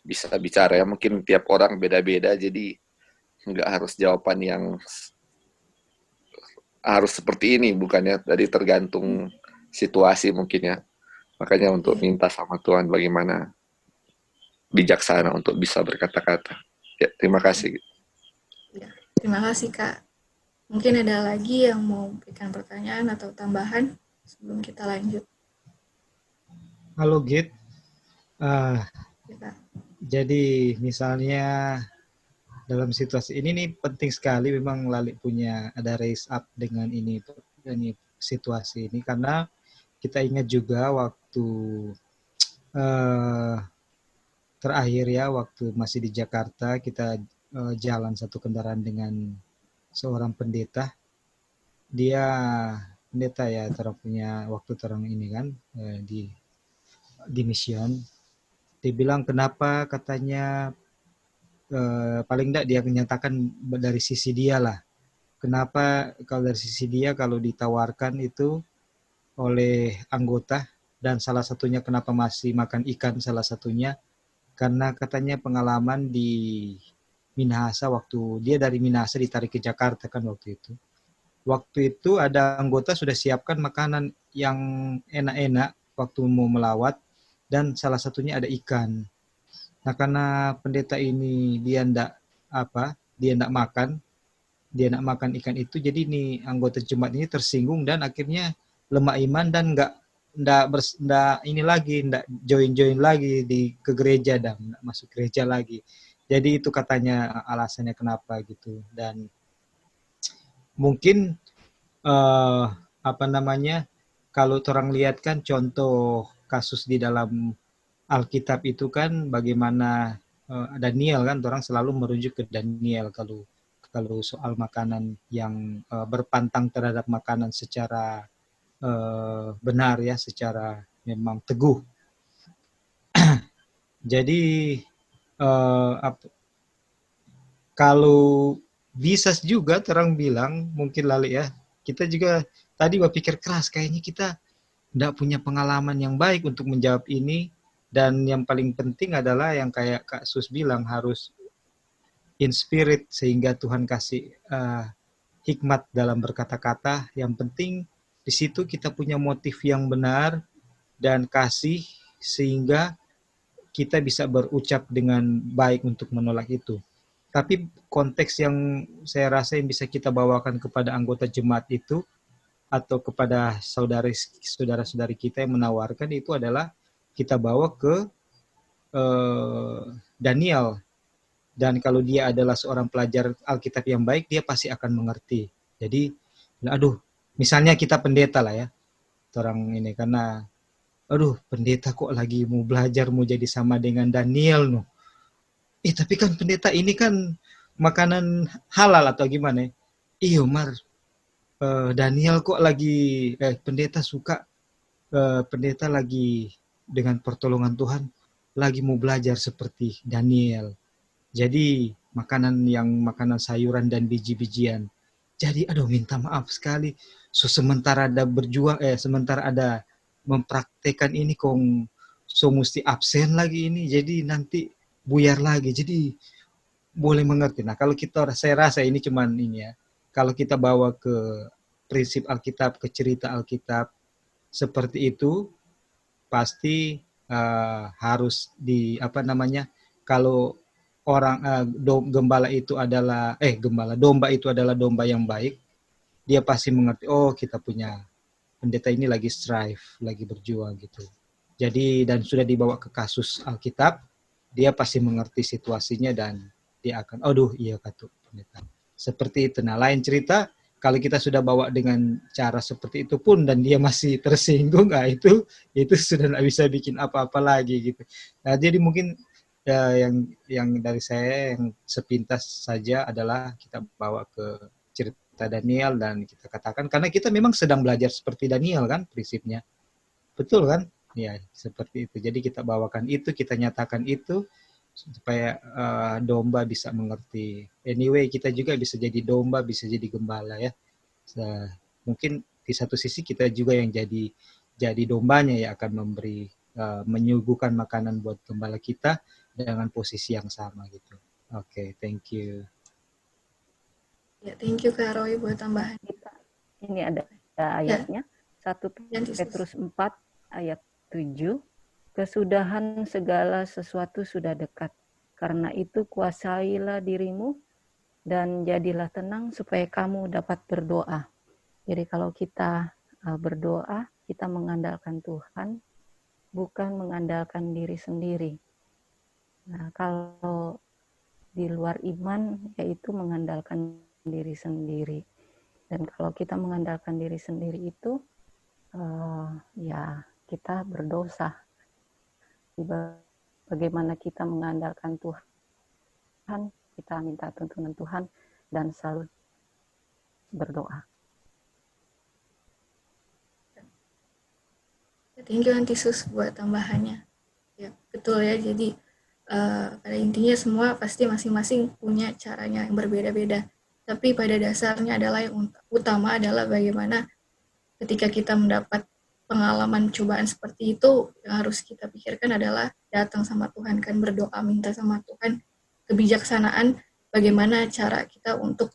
bisa bicara ya. Mungkin tiap orang beda-beda, jadi nggak harus jawaban yang harus seperti ini, bukannya dari tergantung situasi mungkin ya. Makanya untuk minta sama Tuhan bagaimana bijaksana untuk bisa berkata-kata. Ya, terima kasih. Ya, terima kasih Kak. Mungkin ada lagi yang mau berikan pertanyaan atau tambahan sebelum kita lanjut. Halo Git. Jadi misalnya dalam situasi ini nih penting sekali memang Lali punya ada raise up dengan ini situasi ini, karena kita ingat juga waktu terakhir ya, waktu masih di Jakarta, kita jalan satu kendaraan dengan seorang pendeta. Dia pendeta ya, terang punya waktu terang ini kan, di mission. Dia bilang kenapa, katanya paling enggak dia menyatakan dari sisi dia lah. Kenapa kalau dari sisi dia, kalau ditawarkan itu oleh anggota, dan salah satunya kenapa masih makan ikan salah satunya, karena katanya pengalaman di Minahasa, waktu dia dari Minahasa ditarik ke Jakarta kan waktu itu. Waktu itu ada anggota sudah siapkan makanan yang enak-enak waktu mau melawat, dan salah satunya ada ikan. Nah, karena pendeta ini dia ndak makan ikan itu, jadi nih anggota jemaat ini tersinggung dan akhirnya lemah iman dan ndak ini lagi, ndak join lagi ke gereja, dan ndak masuk gereja lagi. Jadi itu katanya alasannya kenapa gitu. Dan mungkin kalau orang lihat kan contoh kasus di dalam Alkitab itu kan bagaimana Daniel kan, orang selalu merujuk ke Daniel kalau soal makanan yang berpantang terhadap makanan secara benar ya, secara memang teguh. Jadi kalau bisa juga terang bilang, mungkin Lali ya, kita juga tadi berpikir keras, kayaknya kita tidak punya pengalaman yang baik untuk menjawab ini. Dan yang paling penting adalah yang kayak Kak Sus bilang, harus in spirit, sehingga Tuhan kasih hikmat dalam berkata-kata. Yang penting di situ kita punya motif yang benar dan kasih, sehingga kita bisa berucap dengan baik untuk menolak itu. Tapi konteks yang saya rasa yang bisa kita bawakan kepada anggota jemaat itu, atau kepada saudara-saudari kita yang menawarkan itu, adalah kita bawa ke Daniel. Dan kalau dia adalah seorang pelajar Alkitab yang baik, dia pasti akan mengerti. Jadi, misalnya kita pendeta lah ya, orang ini, karena pendeta kok lagi mau belajar mau jadi sama dengan Daniel no. Tapi kan pendeta ini kan makanan halal atau gimana? Iya Mar, Daniel kok lagi pendeta suka, pendeta lagi dengan pertolongan Tuhan lagi mau belajar seperti Daniel. Jadi makanan sayuran dan biji-bijian. Jadi minta maaf sekali. Sementara ada sementara ada mempraktekkan ini mesti absen lagi ini. Jadi nanti buyar lagi. Jadi boleh mengerti. Nah, kalau saya rasa ini cuman ini ya. Kalau kita bawa ke prinsip Alkitab, ke cerita Alkitab seperti itu, pasti harus kalau domba itu adalah domba yang baik, dia pasti mengerti, kita punya pendeta ini lagi strive, lagi berjuang gitu. Jadi, dan sudah dibawa ke kasus Alkitab, dia pasti mengerti situasinya dan dia akan, iya kata pendeta. Seperti itu. Nah, lain cerita kalau kita sudah bawa dengan cara seperti itu pun dan dia masih tersinggung, itu sudah tidak bisa bikin apa-apa lagi gitu. Nah, jadi mungkin yang dari saya yang sepintas saja adalah kita bawa ke cerita Daniel dan kita katakan, karena kita memang sedang belajar seperti Daniel kan prinsipnya. Betul kan? Ya, seperti itu. Jadi kita bawakan itu, kita nyatakan itu supaya domba bisa mengerti. Anyway, kita juga bisa jadi domba, bisa jadi gembala ya. Mungkin di satu sisi kita juga yang jadi dombanya ya, akan menyuguhkan makanan buat gembala kita dengan posisi yang sama gitu. Oke, thank you. Ya, thank you Kak Roy buat tambahan. Ini ada ayatnya. 1 Petrus 4 ayat 7. Kesudahan segala sesuatu sudah dekat. Karena itu kuasailah dirimu dan jadilah tenang supaya kamu dapat berdoa. Jadi kalau kita berdoa, kita mengandalkan Tuhan, bukan mengandalkan diri sendiri. Nah, kalau di luar iman, yaitu mengandalkan diri sendiri. Dan kalau kita mengandalkan diri sendiri itu, ya kita berdosa. Bagaimana kita mengandalkan Tuhan, kita minta tuntunan Tuhan dan selalu berdoa. Thank you Antisus buat tambahannya. Ya, betul ya. Jadi pada intinya semua pasti masing-masing punya caranya yang berbeda-beda. Tapi pada dasarnya adalah yang utama adalah bagaimana ketika kita mendapat pengalaman cobaan seperti itu, yang harus kita pikirkan adalah datang sama Tuhan, kan berdoa, minta sama Tuhan kebijaksanaan bagaimana cara kita untuk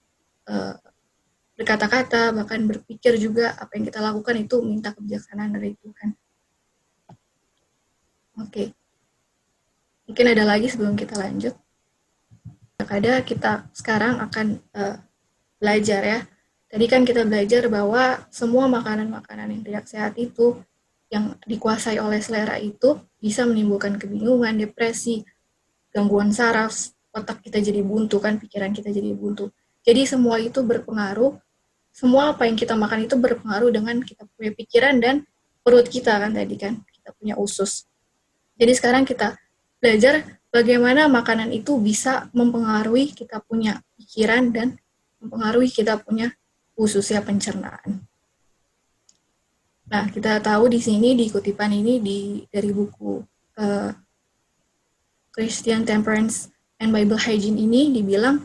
berkata-kata, bahkan berpikir juga apa yang kita lakukan itu minta kebijaksanaan dari Tuhan. Oke. Mungkin ada lagi sebelum kita lanjut. Ada kita sekarang akan belajar ya. Tadi kan kita belajar bahwa semua makanan-makanan yang tidak sehat itu, yang dikuasai oleh selera itu, bisa menimbulkan kebingungan, depresi, gangguan saraf, otak kita jadi buntu kan, pikiran kita jadi buntu. Jadi semua itu berpengaruh, semua apa yang kita makan itu berpengaruh dengan kita punya pikiran dan perut kita kan tadi kan, kita punya usus. Jadi sekarang kita belajar bagaimana makanan itu bisa mempengaruhi kita punya pikiran dan mempengaruhi kita punya khususnya pencernaan. Nah, kita tahu di sini di kutipan ini dari buku Christian Temperance and Bible Hygiene ini dibilang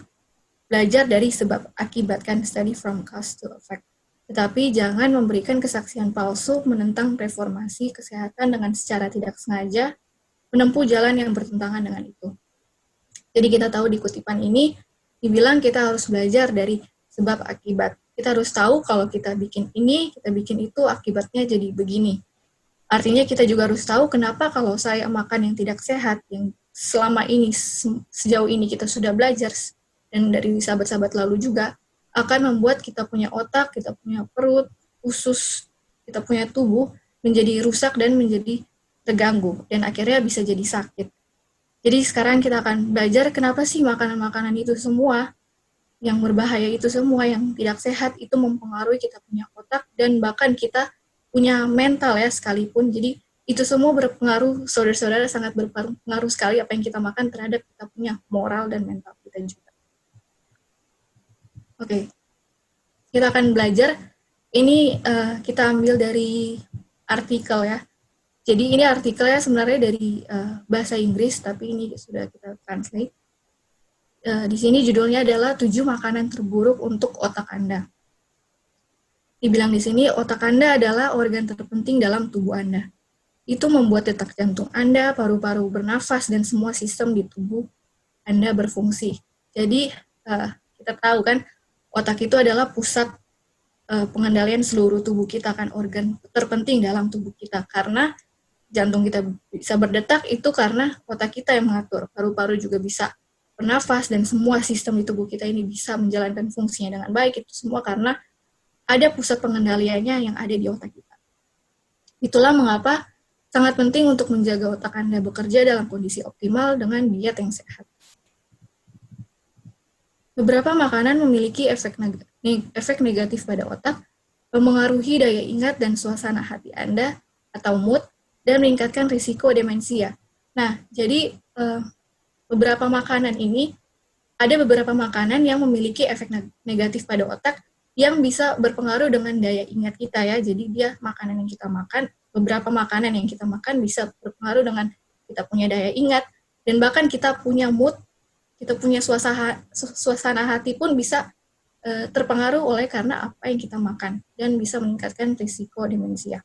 belajar dari sebab akibat, kan, study from cause to effect. Tetapi jangan memberikan kesaksian palsu menentang reformasi kesehatan dengan secara tidak sengaja menempuh jalan yang bertentangan dengan itu. Jadi kita tahu di kutipan ini dibilang kita harus belajar dari sebab akibat. Kita harus tahu kalau kita bikin ini, kita bikin itu, akibatnya jadi begini. Artinya kita juga harus tahu kenapa kalau saya makan yang tidak sehat, yang selama ini, sejauh ini kita sudah belajar, dan dari sahabat-sahabat lalu juga, akan membuat kita punya otak, kita punya perut, usus, kita punya tubuh, menjadi rusak dan menjadi terganggu, dan akhirnya bisa jadi sakit. Jadi sekarang kita akan belajar kenapa sih makanan-makanan itu semua, yang berbahaya itu semua, yang tidak sehat, itu mempengaruhi kita punya otak, dan bahkan kita punya mental ya sekalipun. Jadi itu semua berpengaruh, saudara-saudara, sangat berpengaruh sekali apa yang kita makan terhadap kita punya moral dan mental kita juga. Oke. Kita akan belajar, ini kita ambil dari artikel ya. Jadi ini artikelnya sebenarnya dari bahasa Inggris, tapi ini sudah kita translate. Di sini judulnya adalah 7 makanan terburuk untuk otak Anda. Dibilang di sini, otak Anda adalah organ terpenting dalam tubuh Anda. Itu membuat detak jantung Anda, paru-paru bernafas, dan semua sistem di tubuh Anda berfungsi. Jadi, kita tahu kan, otak itu adalah pusat pengendalian seluruh tubuh kita, kan, organ terpenting dalam tubuh kita. Karena jantung kita bisa berdetak, itu karena otak kita yang mengatur. Paru-paru juga bisa bernafas, dan semua sistem di tubuh kita ini bisa menjalankan fungsinya dengan baik. Itu semua karena ada pusat pengendaliannya yang ada di otak kita. Itulah mengapa sangat penting untuk menjaga otak Anda bekerja dalam kondisi optimal dengan diet yang sehat. Beberapa makanan memiliki efek negatif pada otak, memengaruhi daya ingat dan suasana hati Anda atau mood, dan meningkatkan risiko demensia. Nah, jadi beberapa makanan ini, ada beberapa makanan yang memiliki efek negatif pada otak yang bisa berpengaruh dengan daya ingat kita ya. Jadi dia makanan yang kita makan, beberapa makanan yang kita makan bisa berpengaruh dengan kita punya daya ingat, dan bahkan kita punya mood, kita punya suasana hati pun bisa terpengaruh oleh karena apa yang kita makan, dan bisa meningkatkan risiko demensia.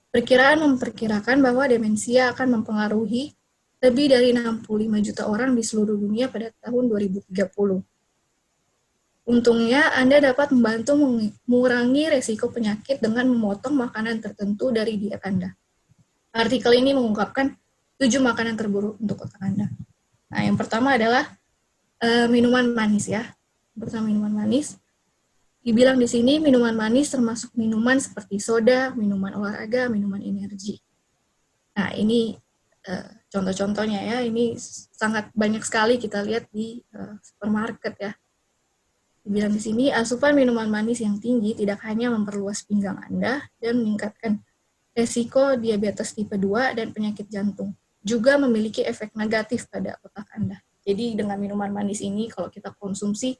Perkiraan memperkirakan bahwa demensia akan mempengaruhi lebih dari 65 juta orang di seluruh dunia pada tahun 2030. Untungnya, Anda dapat membantu mengurangi resiko penyakit dengan memotong makanan tertentu dari diet Anda. Artikel ini mengungkapkan 7 makanan terburuk untuk otak Anda. Nah, yang pertama adalah minuman manis ya. Pertama, minuman manis. Dibilang di sini minuman manis termasuk minuman seperti soda, minuman olahraga, minuman energi. Nah, ini contoh-contohnya ya, ini sangat banyak sekali kita lihat di supermarket ya. Dibilang di sini, asupan minuman manis yang tinggi tidak hanya memperluas pinggang Anda dan meningkatkan resiko diabetes tipe 2 dan penyakit jantung, juga memiliki efek negatif pada otak Anda. Jadi dengan minuman manis ini kalau kita konsumsi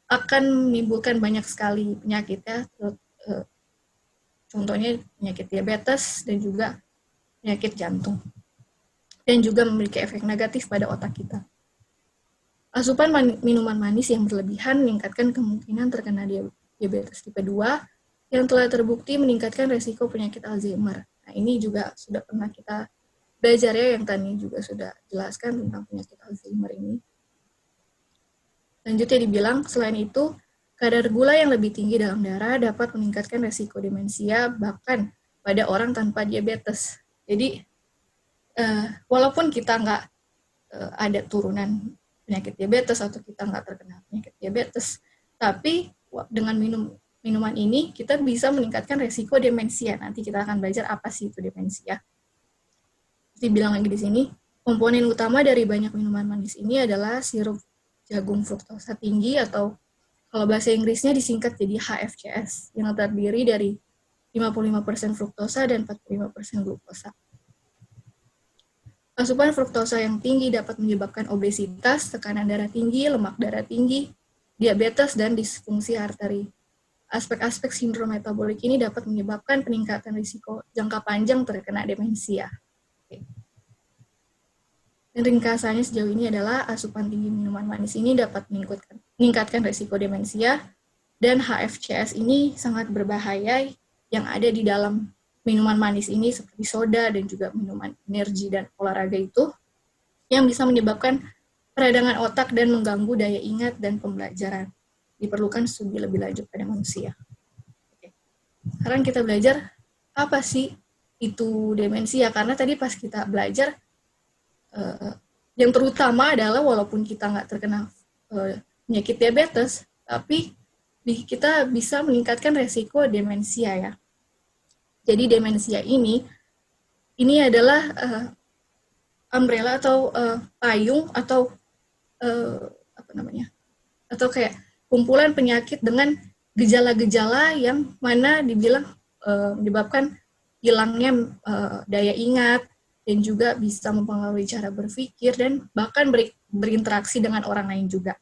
akan menimbulkan banyak sekali penyakit ya, contohnya penyakit diabetes dan juga penyakit jantung. Dan juga memiliki efek negatif pada otak kita. Asupan minuman manis yang berlebihan meningkatkan kemungkinan terkena diabetes tipe 2 yang telah terbukti meningkatkan resiko penyakit Alzheimer. Nah, ini juga sudah pernah kita belajar ya, yang tadi juga sudah jelaskan tentang penyakit Alzheimer ini. Lanjutnya dibilang, selain itu, kadar gula yang lebih tinggi dalam darah dapat meningkatkan resiko demensia bahkan pada orang tanpa diabetes. Jadi, walaupun kita nggak ada turunan penyakit diabetes atau kita nggak terkena penyakit diabetes, tapi dengan minuman ini kita bisa meningkatkan resiko demensia. Nanti kita akan belajar apa sih itu demensia. Dibilang lagi di sini, komponen utama dari banyak minuman manis ini adalah sirup jagung fruktosa tinggi atau kalau bahasa Inggrisnya disingkat jadi HFCS yang terdiri dari 55% fruktosa dan 45% glukosa. Asupan fruktosa yang tinggi dapat menyebabkan obesitas, tekanan darah tinggi, lemak darah tinggi, diabetes, dan disfungsi arteri. Aspek-aspek sindrom metabolik ini dapat menyebabkan peningkatan risiko jangka panjang terkena demensia. Dan ringkasannya sejauh ini adalah asupan tinggi minuman manis ini dapat meningkatkan risiko demensia, dan HFCS ini sangat berbahaya yang ada di dalam minuman manis ini seperti soda dan juga minuman energi dan olahraga itu yang bisa menyebabkan peradangan otak dan mengganggu daya ingat dan pembelajaran. Diperlukan studi lebih lanjut pada manusia. Oke. Sekarang kita belajar apa sih itu demensia, karena tadi pas kita belajar yang terutama adalah walaupun kita nggak terkena penyakit diabetes, tapi kita bisa meningkatkan resiko demensia ya. Jadi demensia ini adalah umbrella atau payung atau atau kayak kumpulan penyakit dengan gejala-gejala yang mana dibilang menyebabkan hilangnya daya ingat dan juga bisa mempengaruhi cara berpikir dan bahkan berinteraksi dengan orang lain juga.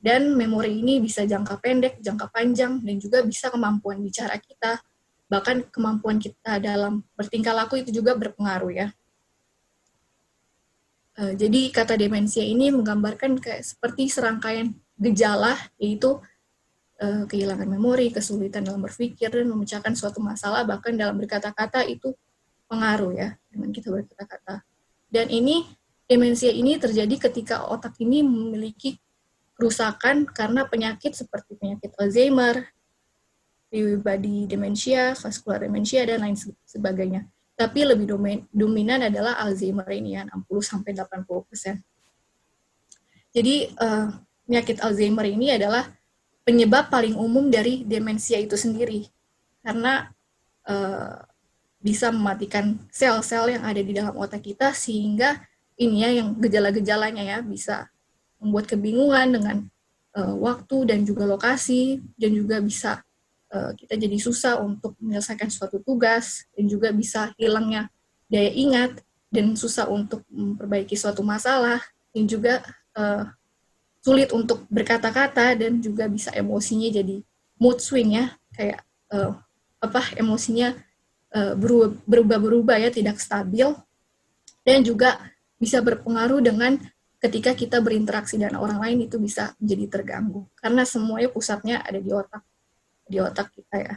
Dan memori ini bisa jangka pendek, jangka panjang, dan juga bisa kemampuan bicara kita, bahkan kemampuan kita dalam bertingkah laku itu juga berpengaruh ya. Jadi kata demensia ini menggambarkan kayak seperti serangkaian gejala, yaitu kehilangan memori, kesulitan dalam berpikir, dan memecahkan suatu masalah, bahkan dalam berkata-kata itu pengaruh ya dengan kita berkata-kata. Dan ini demensia ini terjadi ketika otak ini memiliki kerusakan karena penyakit seperti penyakit Alzheimer, Lewy body dementia, vascular dementia, dan lain sebagainya. Tapi lebih dominan adalah Alzheimer ini ya, 60-80%. Jadi penyakit Alzheimer ini adalah penyebab paling umum dari demensia itu sendiri. Karena bisa mematikan sel-sel yang ada di dalam otak kita, sehingga ini ya yang gejala-gejalanya ya bisa membuat kebingungan dengan waktu dan juga lokasi, dan juga bisa kita jadi susah untuk menyelesaikan suatu tugas, dan juga bisa hilangnya daya ingat, dan susah untuk memperbaiki suatu masalah, dan juga sulit untuk berkata-kata, dan juga bisa emosinya jadi mood swing ya, kayak emosinya berubah-berubah ya, tidak stabil, dan juga bisa berpengaruh dengan ketika kita berinteraksi dengan orang lain itu bisa menjadi terganggu, karena semuanya pusatnya ada di otak kita ya.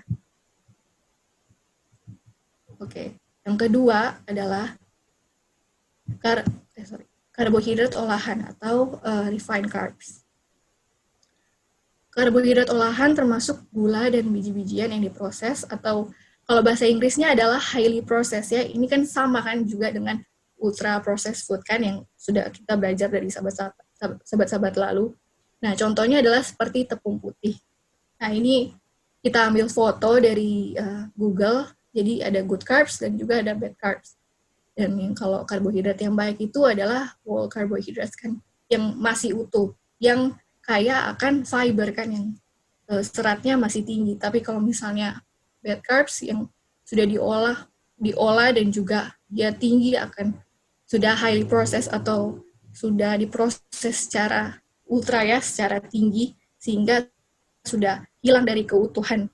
Oke. Yang kedua adalah karbohidrat olahan atau refined carbs. Karbohidrat olahan termasuk gula dan biji-bijian yang diproses, atau kalau bahasa Inggrisnya adalah highly processed ya. Ini kan sama kan juga dengan ultra processed food kan yang sudah kita belajar dari sahabat-sahabat lalu. Nah, contohnya adalah seperti tepung putih. Nah, ini kita ambil foto dari Google, jadi ada good carbs dan juga ada bad carbs. Dan yang kalau karbohidrat yang baik itu adalah whole carbohydrates kan, yang masih utuh, yang kaya akan fiber kan, yang seratnya masih tinggi. Tapi kalau misalnya bad carbs yang sudah diolah dan juga dia tinggi akan sudah highly processed atau sudah diproses secara ultra ya, secara tinggi, sehingga sudah hilang dari keutuhan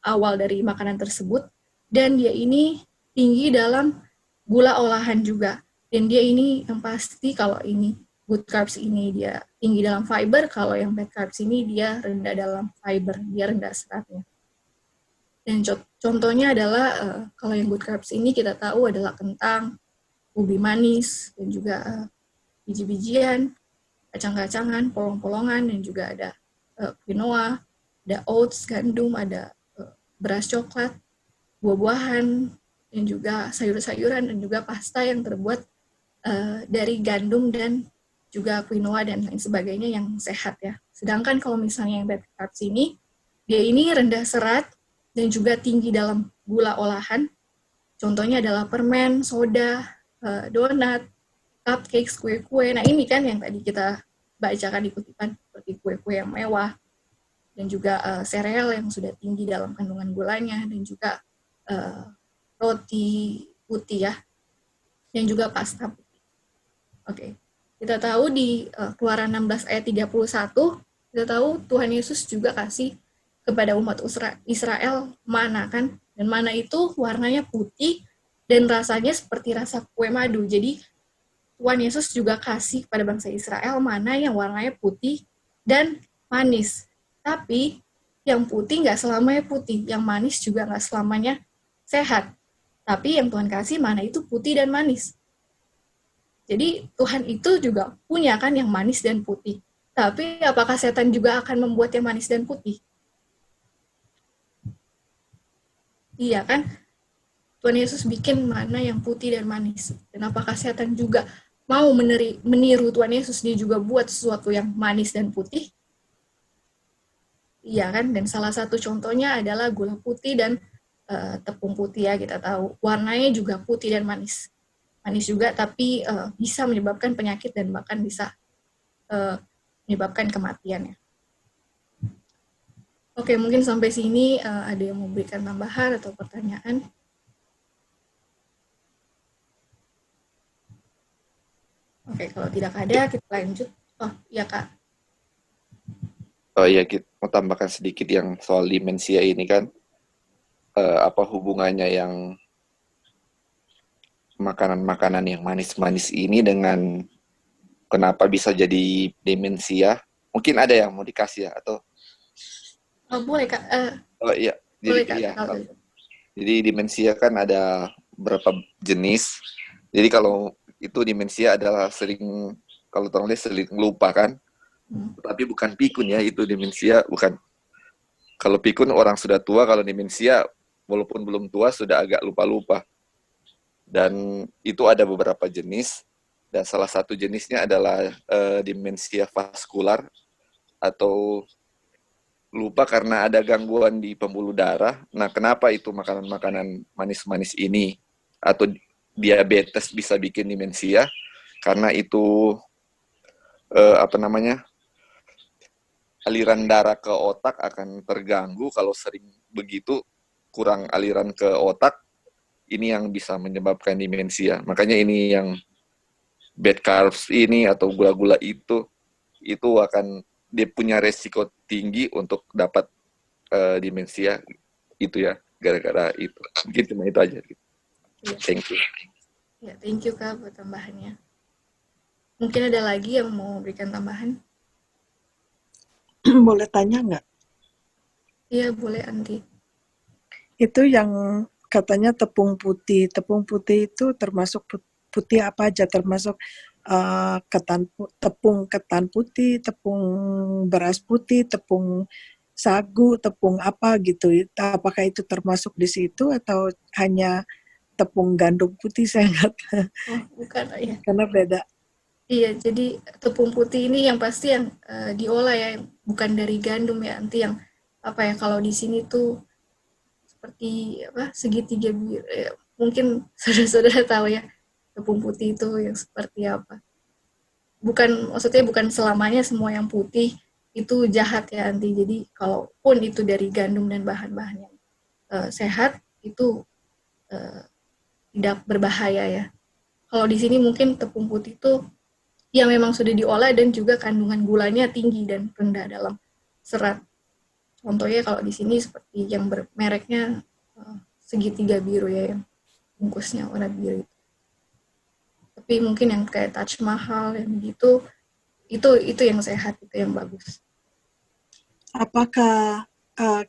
awal dari makanan tersebut, dan dia ini tinggi dalam gula olahan juga. Dan dia ini yang pasti, kalau ini good carbs ini dia tinggi dalam fiber, kalau yang bad carbs ini dia rendah dalam fiber, dia rendah seratnya. Dan contohnya adalah kalau yang good carbs ini kita tahu adalah kentang, ubi manis, dan juga biji-bijian, kacang-kacangan, polong-polongan, dan juga ada quinoa, ada oats, gandum, ada beras coklat, buah-buahan, dan juga sayur-sayuran, dan juga pasta yang terbuat dari gandum dan juga quinoa dan lain sebagainya yang sehat ya. Sedangkan kalau misalnya yang bad carbs ini, dia ini rendah serat dan juga tinggi dalam gula olahan. Contohnya adalah permen, soda, donat, cupcakes, kue-kue. Nah ini kan yang tadi kita bacakan di kutipan, seperti kue-kue yang mewah, dan juga sereal yang sudah tinggi dalam kandungan gulanya, dan juga roti putih ya, dan juga pasta putih. Oke. Kita tahu di Keluaran 16 ayat 31, kita tahu Tuhan Yesus juga kasih kepada umat Israel mana kan, dan mana itu warnanya putih dan rasanya seperti rasa kue madu. Jadi Tuhan Yesus juga kasih kepada bangsa Israel mana yang warnanya putih dan manis. Tapi yang putih nggak selamanya putih, yang manis juga nggak selamanya sehat. Tapi yang Tuhan kasih mana itu putih dan manis. Jadi Tuhan itu juga punya kan yang manis dan putih. Tapi apakah setan juga akan membuat yang manis dan putih? Iya kan? Tuhan Yesus bikin mana yang putih dan manis. Dan apakah setan juga mau meniru Tuhan Yesus, dia juga buat sesuatu yang manis dan putih? Iya kan? Dan salah satu contohnya adalah gula putih dan tepung putih ya, kita tahu. Warnanya juga putih dan manis. Manis juga, tapi bisa menyebabkan penyakit dan bahkan bisa menyebabkan kematian ya. Oke, mungkin sampai sini ada yang mau berikan tambahan atau pertanyaan? Oke, kalau tidak ada, kita lanjut. Oh, iya Kak. Oh iya, kita mau tambahkan sedikit yang soal demensia ini kan. Apa hubungannya yang makanan-makanan yang manis-manis ini dengan kenapa bisa jadi demensia? Mungkin ada yang mau dikasih ya, atau? Oh, boleh Kak. Oh iya, Boleh jadi Kak. iya. Jadi demensia kan ada berapa jenis. Jadi kalau itu demensia adalah sering, kalau orang lihat sering lupa kan. Tapi bukan pikun ya, itu demensia bukan. Kalau pikun orang sudah tua, kalau demensia walaupun belum tua sudah agak lupa-lupa. Dan itu ada beberapa jenis, dan salah satu jenisnya adalah demensia vaskular, atau lupa karena ada gangguan di pembuluh darah. Nah, kenapa itu makanan-makanan manis-manis ini atau diabetes bisa bikin demensia? Karena itu aliran darah ke otak akan terganggu. Kalau sering begitu, kurang aliran ke otak, ini yang bisa menyebabkan demensia. Makanya ini yang bad carbs ini atau gula-gula itu akan, dia punya resiko tinggi untuk dapat demensia itu ya, gara-gara itu. Mungkin cuma itu aja. Ya. Thank you. Ya, thank you Kak buat tambahannya. Mungkin ada lagi yang mau berikan tambahan? Boleh tanya nggak? Iya, boleh Anti. Itu yang katanya tepung putih. Tepung putih itu termasuk putih apa aja? Termasuk tepung ketan putih, tepung beras putih, tepung sagu, tepung apa gitu. Apakah itu termasuk di situ atau hanya tepung gandum putih? Saya nggak tahu. Oh, bukan ya. Karena beda. Iya, jadi tepung putih ini yang pasti yang diolah ya, bukan dari gandum ya, nanti yang apa ya, kalau di sini tuh seperti apa, segitiga biru ya, mungkin saudara-saudara tahu ya tepung putih itu yang seperti apa. maksudnya bukan selamanya semua yang putih itu jahat ya Anti. Jadi kalaupun itu dari gandum dan bahan-bahan yang sehat itu tidak berbahaya ya. Kalau di sini mungkin tepung putih itu yang memang sudah diolah dan juga kandungan gulanya tinggi dan rendah dalam serat. Contohnya kalau di sini seperti yang mereknya segitiga biru ya, yang bungkusnya warna biru itu. Tapi mungkin yang kayak Taj Mahal yang gitu, itu yang sehat, itu yang bagus. Apakah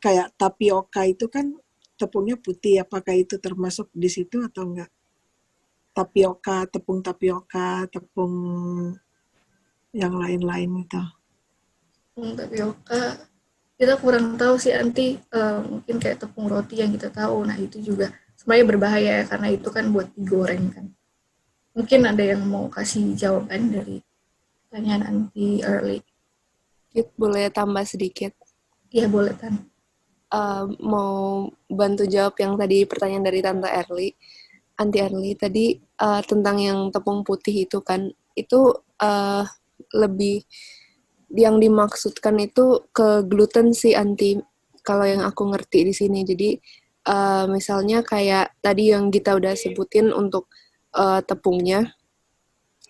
kayak tapioka itu kan tepungnya putih, apakah itu termasuk di situ atau enggak? Tapioka, tepung yang lain-lain itu. Tapioka, kita kurang tahu sih Anti, mungkin kayak tepung roti yang kita tahu, nah itu juga sebenarnya berbahaya ya, karena itu kan buat digoreng kan. Mungkin ada yang mau kasih jawaban dari pertanyaan Anti Early. Boleh tambah sedikit? Iya boleh Tan. Mau bantu jawab yang tadi pertanyaan dari Tante Erli. Anti Erli tadi tentang yang tepung putih itu kan, itu lebih yang dimaksudkan itu ke gluten sih Anti, kalau yang aku ngerti di sini. Jadi misalnya kayak tadi yang kita udah sebutin untuk tepungnya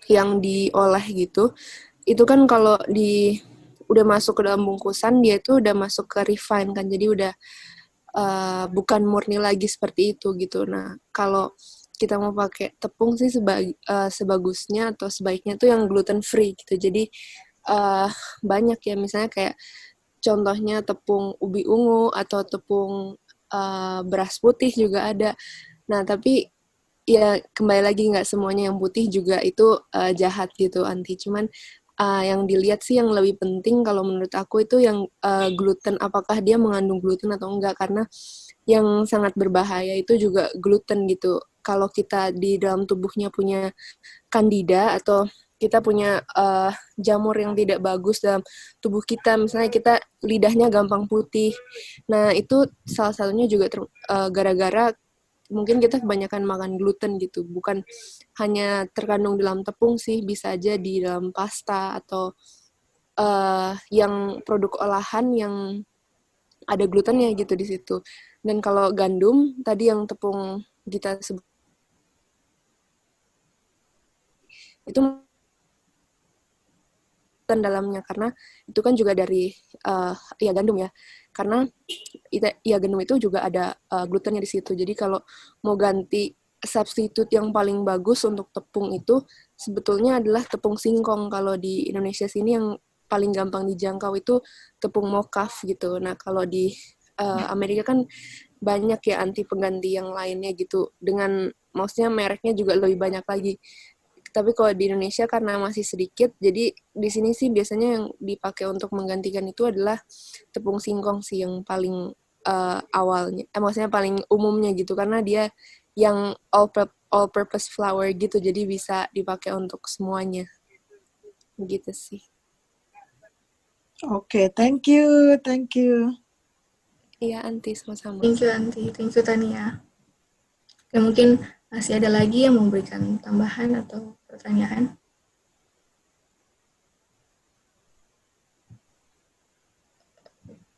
yang diolah gitu, itu kan kalau udah masuk ke dalam bungkusan, dia itu udah masuk ke refine kan, jadi udah bukan murni lagi seperti itu gitu. Nah kalau kita mau pakai tepung sih sebagusnya atau sebaiknya tuh yang gluten free gitu. Jadi banyak ya, misalnya kayak contohnya tepung ubi ungu atau tepung beras putih juga ada. Nah tapi ya kembali lagi nggak semuanya yang putih juga itu jahat gitu Anti. Cuman yang dilihat sih yang lebih penting kalau menurut aku itu yang gluten, apakah dia mengandung gluten atau enggak, karena yang sangat berbahaya itu juga gluten gitu. Kalau kita di dalam tubuhnya punya kandida atau kita punya jamur yang tidak bagus dalam tubuh kita, misalnya kita lidahnya gampang putih. Nah, itu salah satunya juga gara-gara mungkin kita kebanyakan makan gluten gitu. Bukan hanya terkandung dalam tepung sih, bisa aja di dalam pasta atau yang produk olahan yang ada glutennya gitu di situ. Dan kalau gandum, tadi yang tepung kita sebut itu gluten dalamnya, karena itu kan juga dari ya gandum ya, karena ya gandum itu juga ada glutennya di situ. Jadi kalau mau ganti substitute yang paling bagus untuk tepung itu sebetulnya adalah tepung singkong. Kalau di Indonesia sini yang paling gampang dijangkau itu tepung mokaf gitu. Nah kalau di Amerika kan banyak ya Anti pengganti yang lainnya gitu, dengan maksudnya mereknya juga lebih banyak lagi. Tapi kalau di Indonesia karena masih sedikit, jadi di sini sih biasanya yang dipakai untuk menggantikan itu adalah tepung singkong sih yang paling awalnya, maksudnya paling umumnya gitu, karena dia yang all purpose flour gitu, jadi bisa dipakai untuk semuanya gitu sih. Oke, thank you. Iya Anti, sama-sama. Thank you Anti, thank you Tania. Oke, mungkin masih ada lagi yang memberikan tambahan atau pertanyaan?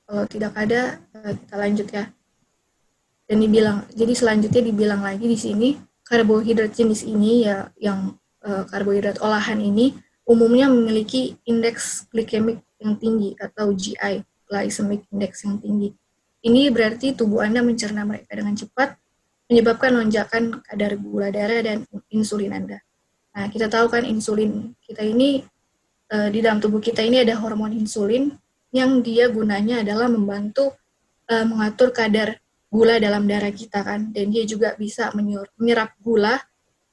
Kalau tidak ada, kita lanjut ya. Dan jadi selanjutnya dibilang lagi di sini, karbohidrat jenis ini ya, yang karbohidrat olahan ini umumnya memiliki indeks glikemik yang tinggi atau GI, glycemic index yang tinggi. Ini berarti tubuh Anda mencerna mereka dengan cepat, menyebabkan lonjakan kadar gula darah dan insulin Anda. Nah, kita tahu kan insulin kita ini, di dalam tubuh kita ini ada hormon insulin yang dia gunanya adalah membantu mengatur kadar gula dalam darah kita kan, dan dia juga bisa menyerap gula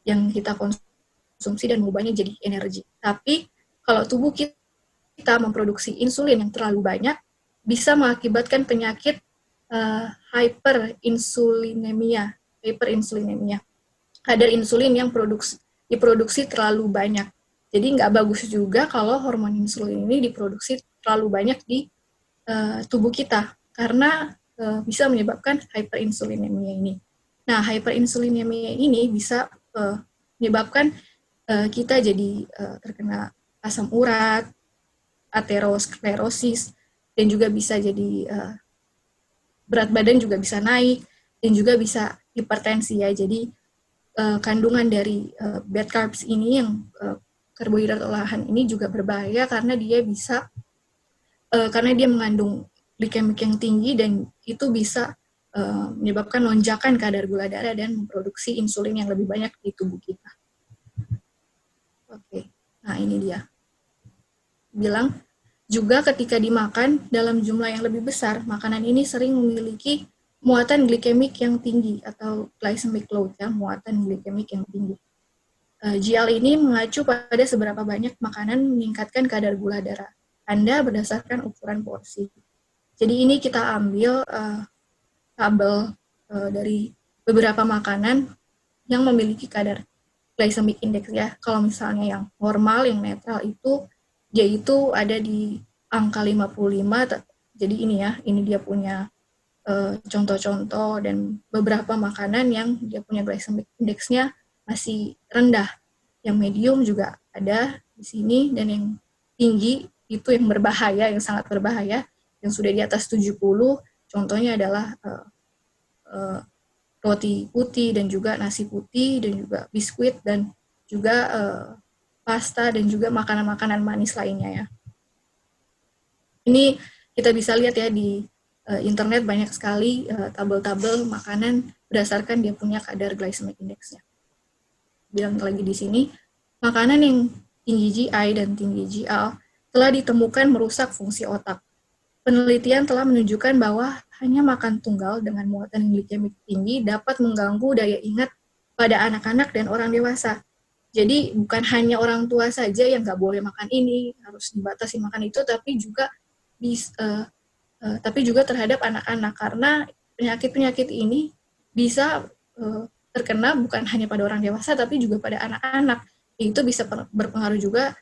yang kita konsumsi dan mengubahnya jadi energi. Tapi kalau tubuh kita memproduksi insulin yang terlalu banyak, bisa mengakibatkan penyakit hyperinsulinemia. Kadar insulin yang diproduksi terlalu banyak. Jadi nggak bagus juga kalau hormon insulin ini diproduksi terlalu banyak di tubuh kita, karena bisa menyebabkan hyperinsulinemia ini. Nah, hyperinsulinemia ini bisa menyebabkan kita jadi terkena asam urat, aterosklerosis, dan juga bisa jadi berat badan juga bisa naik, dan juga bisa hipertensi ya. Jadi kandungan dari bad carbs ini yang karbohidrat olahan ini juga berbahaya karena dia bisa karena dia mengandung glikemik yang tinggi dan itu bisa menyebabkan lonjakan kadar gula darah dan memproduksi insulin yang lebih banyak di tubuh kita. Oke, nah ini dia. Bilang juga ketika dimakan dalam jumlah yang lebih besar, makanan ini sering memiliki muatan glikemik yang tinggi atau glycemic load ya, muatan glikemik yang tinggi. GL ini mengacu pada seberapa banyak makanan meningkatkan kadar gula darah Anda berdasarkan ukuran porsi. Jadi ini kita ambil tabel dari beberapa makanan yang memiliki kadar glycemic index ya. Kalau misalnya yang normal, yang netral itu dia itu ada di angka 55. Jadi ini ya, ini dia punya contoh-contoh dan beberapa makanan yang dia punya glycemic index-nya masih rendah. Yang medium juga ada di sini dan yang tinggi itu yang berbahaya, yang sangat berbahaya, yang sudah di atas 70. Contohnya adalah roti putih dan juga nasi putih dan juga biskuit dan juga pasta dan juga makanan-makanan manis lainnya ya. Ini kita bisa lihat ya di internet banyak sekali tabel-tabel makanan berdasarkan dia punya kadar glycemic index-nya. Bilang lagi di sini, makanan yang tinggi GI dan tinggi GL telah ditemukan merusak fungsi otak. Penelitian telah menunjukkan bahwa hanya makan tunggal dengan muatan glikemik tinggi dapat mengganggu daya ingat pada anak-anak dan orang dewasa. Jadi bukan hanya orang tua saja yang nggak boleh makan ini, harus dibatasi makan itu, tapi juga terhadap anak-anak karena penyakit-penyakit ini bisa terkena bukan hanya pada orang dewasa tapi juga pada anak-anak. Itu bisa berpengaruh juga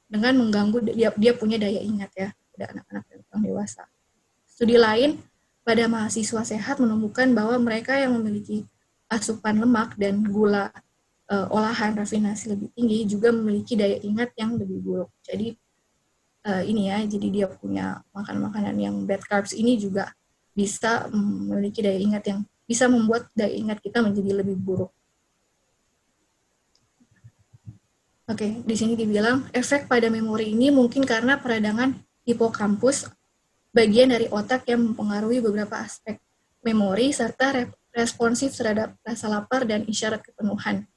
dengan mengganggu dia punya daya ingat ya pada anak-anak dan orang dewasa. Studi lain pada mahasiswa sehat menemukan bahwa mereka yang memiliki asupan lemak dan gula olahan rafinasi lebih tinggi juga memiliki daya ingat yang lebih buruk. Jadi ini ya, jadi dia punya makanan-makanan yang bad carbs ini juga bisa memiliki daya ingat yang bisa membuat daya ingat kita menjadi lebih buruk. Oke, di sini dibilang efek pada memori ini mungkin karena peradangan hipokampus, bagian dari otak yang mempengaruhi beberapa aspek memori serta responsif terhadap rasa lapar dan isyarat kepenuhan.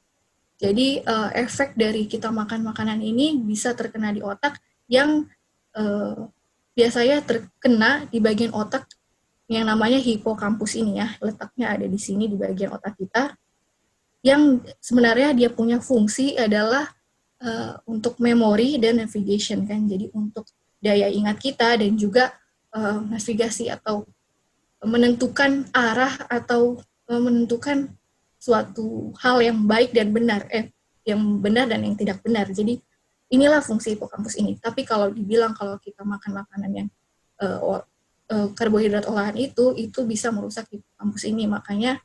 Jadi efek dari kita makan makanan ini bisa terkena di otak yang biasanya terkena di bagian otak yang namanya hipokampus ini ya, letaknya ada di sini di bagian otak kita, yang sebenarnya dia punya fungsi adalah untuk memori dan navigation kan, jadi untuk daya ingat kita dan juga navigasi atau menentukan arah atau menentukan suatu hal yang baik dan benar, yang benar dan yang tidak benar. Jadi inilah fungsi hipokampus ini. Tapi kalau dibilang kalau kita makan makanan yang karbohidrat olahan itu bisa merusak hipokampus ini, makanya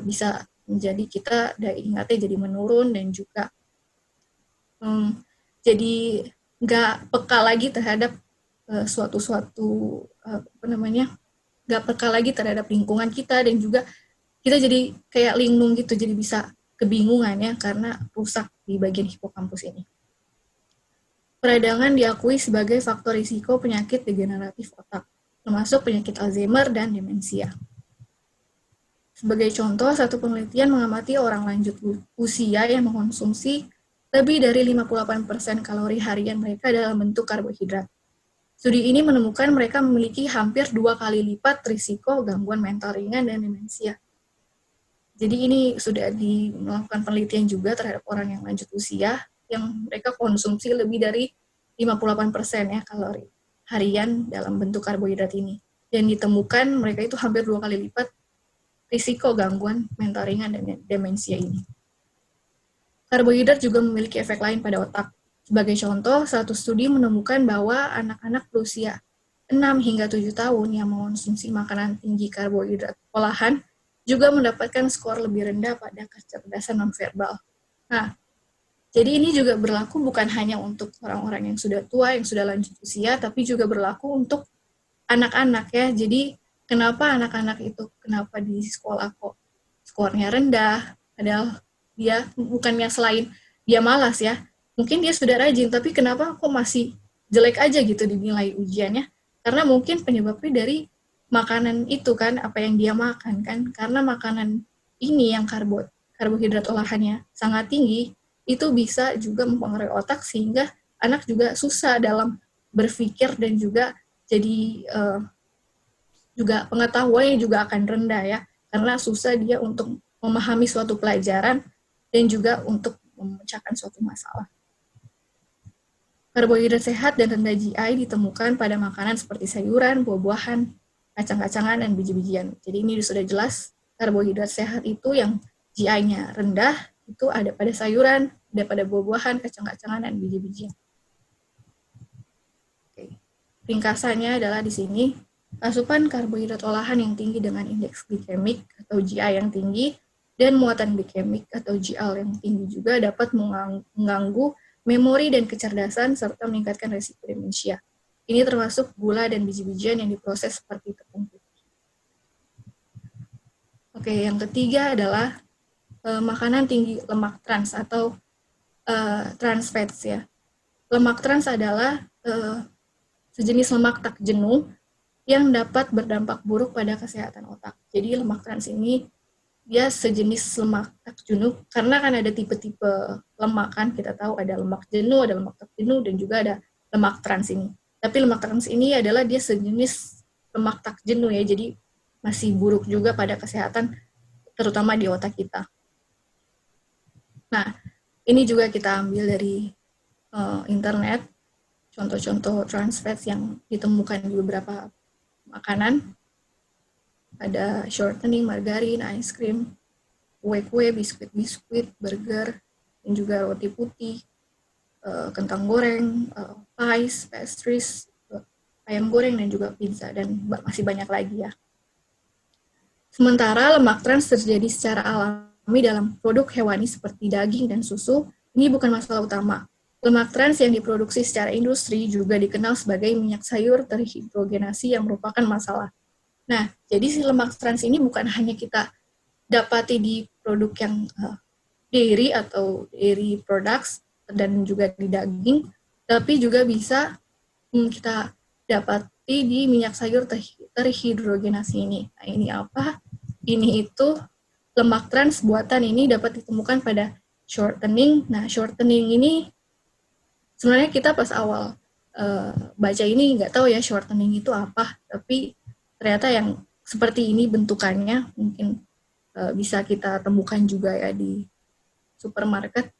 bisa menjadi kita daya ingatnya jadi menurun dan juga jadi nggak peka lagi terhadap nggak peka lagi terhadap lingkungan kita dan juga kita jadi kayak linglung gitu, jadi bisa kebingungan ya karena rusak di bagian hipokampus ini. Peradangan diakui sebagai faktor risiko penyakit degeneratif otak, termasuk penyakit Alzheimer dan demensia. Sebagai contoh, satu penelitian mengamati orang lanjut usia yang mengkonsumsi lebih dari 58% kalori harian mereka dalam bentuk karbohidrat. Studi ini menemukan mereka memiliki hampir 2 kali lipat risiko gangguan mental ringan dan demensia. Jadi ini sudah melakukan penelitian juga terhadap orang yang lanjut usia, yang mereka konsumsi lebih dari 58% ya kalori harian dalam bentuk karbohidrat ini. Dan ditemukan mereka itu hampir 2 kali lipat risiko gangguan mental ringan dan demensia ini. Karbohidrat juga memiliki efek lain pada otak. Sebagai contoh, satu studi menemukan bahwa anak-anak berusia 6 hingga 7 tahun yang mengonsumsi makanan tinggi karbohidrat olahan juga mendapatkan skor lebih rendah pada kecerdasan nonverbal. Nah, Jadi ini juga berlaku bukan hanya untuk orang-orang yang sudah tua, yang sudah lanjut usia, tapi juga berlaku untuk anak-anak ya. Jadi kenapa anak-anak itu, kenapa di sekolah kok skornya rendah, padahal dia bukannya selain dia malas ya, mungkin dia sudah rajin, tapi kenapa kok masih jelek aja gitu dinilai ujiannya? Karena mungkin penyebabnya dari makanan itu kan, apa yang dia makan kan, karena makanan ini yang karbohidrat olahannya sangat tinggi, itu bisa juga mempengaruhi otak sehingga anak juga susah dalam berpikir dan juga jadi juga pengetahuannya juga akan rendah ya, karena susah dia untuk memahami suatu pelajaran dan juga untuk memecahkan suatu masalah. Karbohidrat sehat dan rendah GI ditemukan pada makanan seperti sayuran, buah-buahan, kacang-kacangan, dan biji-bijian. Jadi ini sudah jelas karbohidrat sehat itu yang GI-nya rendah, itu ada pada sayuran, ada pada buah-buahan, kacang-kacangan, dan biji-bijian. Oke. Ringkasannya adalah di sini, asupan karbohidrat olahan yang tinggi dengan indeks glikemik atau GI yang tinggi, dan muatan glikemik atau GL yang tinggi juga dapat mengganggu memori dan kecerdasan, serta meningkatkan risiko demensia. Ini termasuk gula dan biji-bijian yang diproses seperti tepung putih. Oke, yang ketiga adalah makanan tinggi lemak trans atau trans fats ya. Lemak trans adalah sejenis lemak tak jenuh yang dapat berdampak buruk pada kesehatan otak. Jadi lemak trans ini dia sejenis lemak tak jenuh karena kan ada tipe-tipe lemak kan, kita tahu ada lemak jenuh, ada lemak tak jenuh, dan juga ada lemak trans ini. Tapi lemak trans ini adalah dia sejenis lemak tak jenuh ya, jadi masih buruk juga pada kesehatan terutama di otak kita. Nah, ini juga kita ambil dari internet, contoh-contoh trans fats yang ditemukan di beberapa makanan. Ada shortening, margarin, ice cream, kue-kue, biskuit-biskuit, burger, dan juga roti putih, kentang goreng, pies, pastries, ayam goreng, dan juga pizza, dan masih banyak lagi ya. Sementara lemak trans terjadi secara alami dalam produk hewani seperti daging dan susu, ini bukan masalah utama. Lemak trans yang diproduksi secara industri juga dikenal sebagai minyak sayur terhidrogenasi yang merupakan masalah. Nah, jadi si lemak trans ini bukan hanya kita dapati di produk yang dairy atau dairy products dan juga di daging, tapi juga bisa kita dapati di minyak sayur terhidrogenasi ini. Nah, ini apa? Ini itu lemak trans buatan ini dapat ditemukan pada shortening. Nah, shortening ini sebenarnya kita pas awal baca ini nggak tahu ya shortening itu apa, tapi ternyata yang seperti ini bentukannya mungkin bisa kita temukan juga ya di supermarket,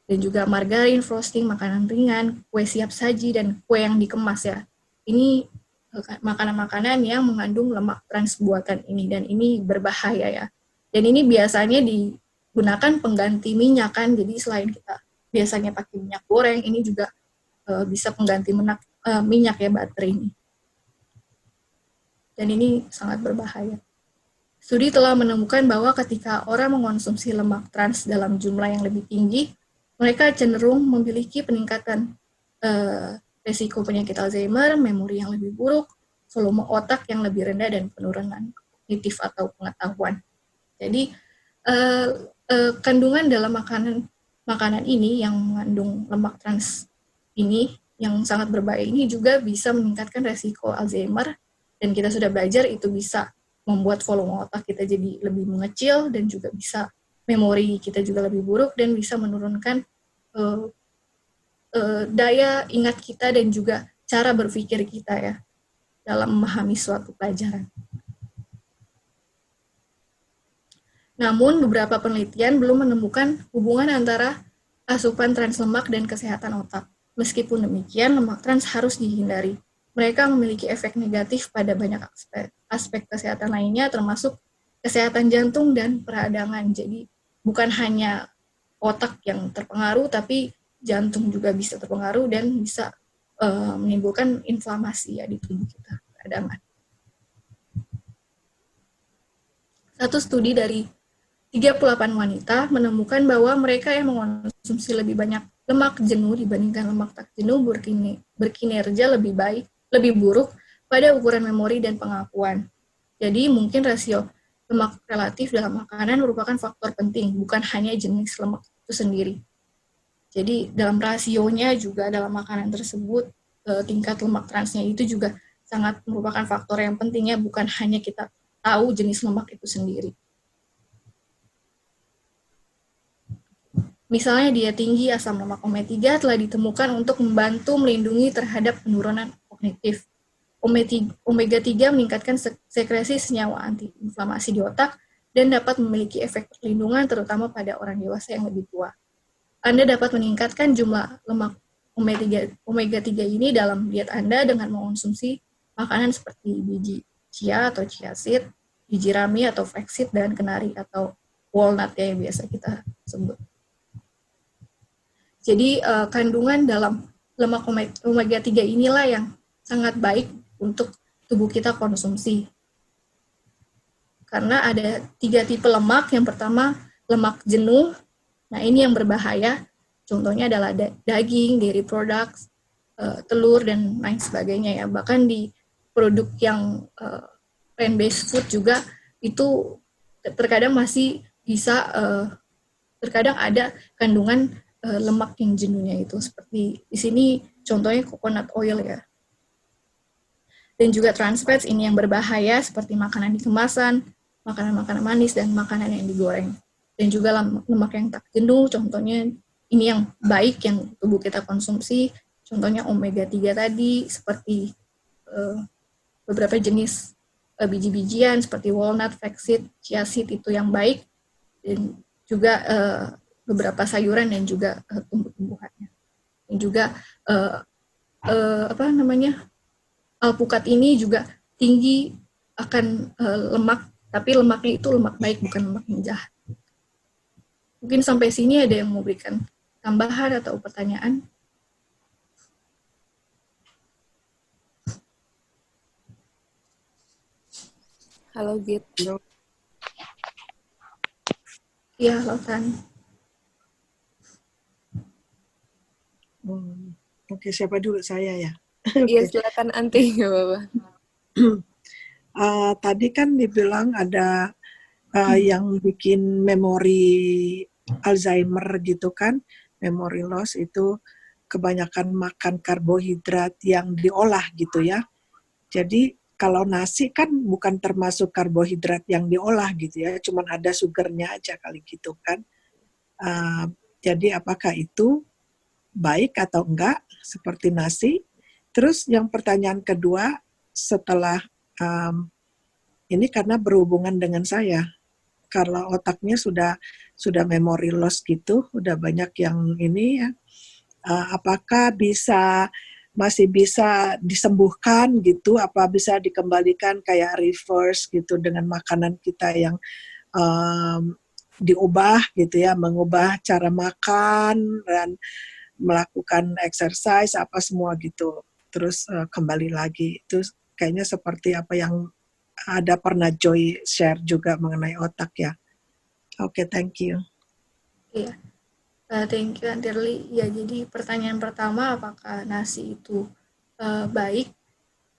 dan juga margarin, frosting, makanan ringan, kue siap saji, dan kue yang dikemas ya. Ini makanan-makanan yang mengandung lemak trans buatan ini, dan ini berbahaya ya. Dan ini biasanya digunakan pengganti minyak kan, jadi selain kita biasanya pakai minyak goreng, ini juga bisa pengganti minyak ya, baterai ini. Dan ini sangat berbahaya. Studi telah menemukan bahwa ketika orang mengonsumsi lemak trans dalam jumlah yang lebih tinggi, mereka cenderung memiliki peningkatan risiko penyakit Alzheimer, memori yang lebih buruk, volume otak yang lebih rendah, dan penurunan kognitif atau pengetahuan. Jadi kandungan dalam makanan ini yang mengandung lemak trans ini yang sangat berbahaya ini juga bisa meningkatkan risiko Alzheimer. Dan kita sudah belajar itu bisa membuat volume otak kita jadi lebih mengecil, dan juga bisa memori kita juga lebih buruk, dan bisa menurunkan daya ingat kita dan juga cara berpikir kita ya dalam memahami suatu pelajaran. Namun beberapa penelitian belum menemukan hubungan antara asupan trans lemak dan kesehatan otak. Meskipun demikian, lemak trans harus dihindari. Mereka memiliki efek negatif pada banyak aspek kesehatan lainnya, termasuk kesehatan jantung dan peradangan. Jadi bukan hanya otak yang terpengaruh, tapi jantung juga bisa terpengaruh dan bisa menimbulkan inflamasi ya di tubuh kita, peradangan. Satu studi dari 38 wanita menemukan bahwa mereka yang mengonsumsi lebih banyak lemak jenuh dibandingkan lemak tak jenuh berkinerja lebih buruk pada ukuran memori dan pengakuan. Jadi mungkin rasio lemak relatif dalam makanan merupakan faktor penting, bukan hanya jenis lemak itu sendiri. Jadi dalam rasionya juga dalam makanan tersebut, tingkat lemak transnya itu juga sangat merupakan faktor yang pentingnya, bukan hanya kita tahu jenis lemak itu sendiri. Misalnya diet tinggi asam lemak omega 3 telah ditemukan untuk membantu melindungi terhadap penurunan kognitif. Omega 3 meningkatkan sekresi senyawa antiinflamasi di otak dan dapat memiliki efek perlindungan terutama pada orang dewasa yang lebih tua. Anda dapat meningkatkan jumlah lemak omega 3 ini dalam diet Anda dengan mengonsumsi makanan seperti biji chia atau chia seed, biji rami atau flaxseed, dan kenari atau walnut yang biasa kita sebut. Jadi kandungan dalam lemak omega 3 inilah yang sangat baik untuk tubuh kita konsumsi. Karena ada 3 tipe lemak. Yang pertama, lemak jenuh. Nah, ini yang berbahaya. Contohnya adalah daging, dairy products, telur, dan lain sebagainya ya. Bahkan di produk yang plant-based food juga itu terkadang masih bisa, terkadang ada kandungan lemak yang jenuhnya itu. Seperti di sini contohnya coconut oil ya. Dan juga trans fats ini yang berbahaya seperti makanan di kemasan, makanan-makanan manis, dan makanan yang digoreng. Dan juga lemak yang tak jenuh, contohnya ini yang baik yang tubuh kita konsumsi, contohnya omega 3 tadi, seperti beberapa jenis biji-bijian seperti walnut, flaxseed, chia seed itu yang baik, dan juga beberapa sayuran dan juga tumbuh-tumbuhannya. Dan juga alpukat ini juga tinggi akan lemak, tapi lemaknya itu lemak baik, bukan lemak yang jahat. Mungkin sampai sini ada yang mau berikan tambahan atau pertanyaan? Halo, Git. Iya, Lautan. Oke, siapa dulu? Saya ya? Iya, silakan Anti, nggak apa-apa. Tadi kan dibilang ada yang bikin memori Alzheimer gitu kan, memory loss itu kebanyakan makan karbohidrat yang diolah gitu ya. Jadi kalau nasi kan bukan termasuk karbohidrat yang diolah gitu ya, cuman ada sugarnya aja kali gitu kan. Jadi apakah itu baik atau enggak seperti nasi? Terus yang pertanyaan kedua, setelah ini karena berhubungan dengan saya, kalau otaknya sudah memory loss gitu, udah banyak yang ini ya, apakah masih bisa disembuhkan gitu? Apa bisa dikembalikan kayak reverse gitu dengan makanan kita yang diubah gitu ya, mengubah cara makan dan melakukan exercise apa semua gitu, terus kembali lagi. Itu kayaknya seperti apa yang ada pernah Joy share juga mengenai otak ya. Oke, thank you. Iya, thank you Antirli. Ya, jadi pertanyaan pertama, apakah nasi itu baik?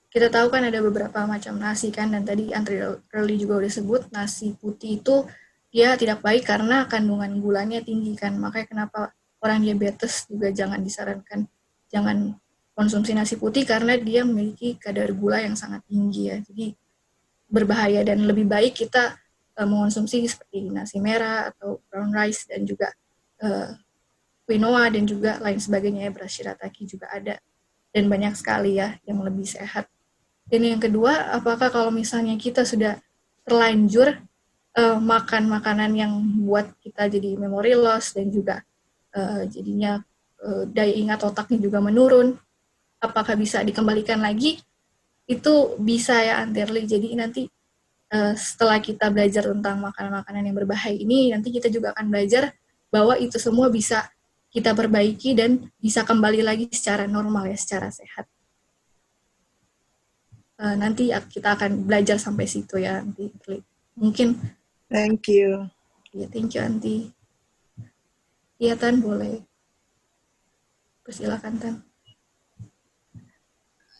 Kita tahu kan ada beberapa macam nasi kan, dan tadi Antirli juga udah sebut nasi putih itu dia tidak baik karena kandungan gulanya tinggi kan. Makanya kenapa orang diabetes juga disarankan jangan konsumsi nasi putih karena dia memiliki kadar gula yang sangat tinggi ya. Jadi berbahaya, dan lebih baik kita mengonsumsi seperti nasi merah atau brown rice dan juga quinoa dan juga lain sebagainya, beras shirataki juga ada, dan banyak sekali ya yang lebih sehat. Dan yang kedua, apakah kalau misalnya kita sudah terlanjur makan makanan yang buat kita jadi memory loss dan juga jadinya daya ingat otaknya juga menurun, apakah bisa dikembalikan lagi? Itu bisa ya Antirli. Jadi nanti setelah kita belajar tentang makanan-makanan yang berbahaya ini, nanti kita juga akan belajar bahwa itu semua bisa kita perbaiki dan bisa kembali lagi secara normal ya, secara sehat. Nanti kita akan belajar sampai situ ya nanti. Mungkin. Thank you. Iya, thank you Anti. Iya Tan, boleh. Persilakan Tan.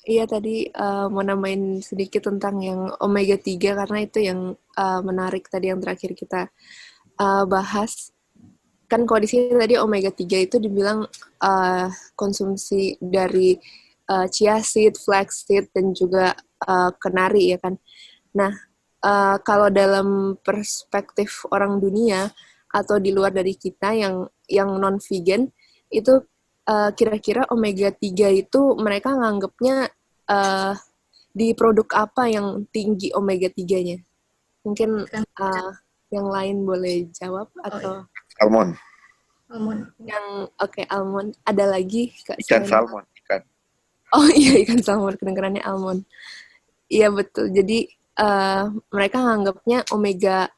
Iya tadi mau nambahin sedikit tentang yang omega 3 karena itu yang menarik tadi yang terakhir kita bahas. Kan kalau di sini tadi omega 3 itu dibilang konsumsi dari chia seed, flax seed, dan juga kenari ya kan. Nah, kalau dalam perspektif orang dunia atau di luar dari kita yang non-vegan, itu kira-kira omega 3 itu mereka nganggapnya di produk apa yang tinggi omega 3-nya? Mungkin yang lain boleh jawab atau Almond. Yang almond. Ada lagi Kak Ikan selain salmon, ikan. Oh iya, ikan salmon, kedengerannya almond. Iya betul. Jadi mereka nganggapnya omega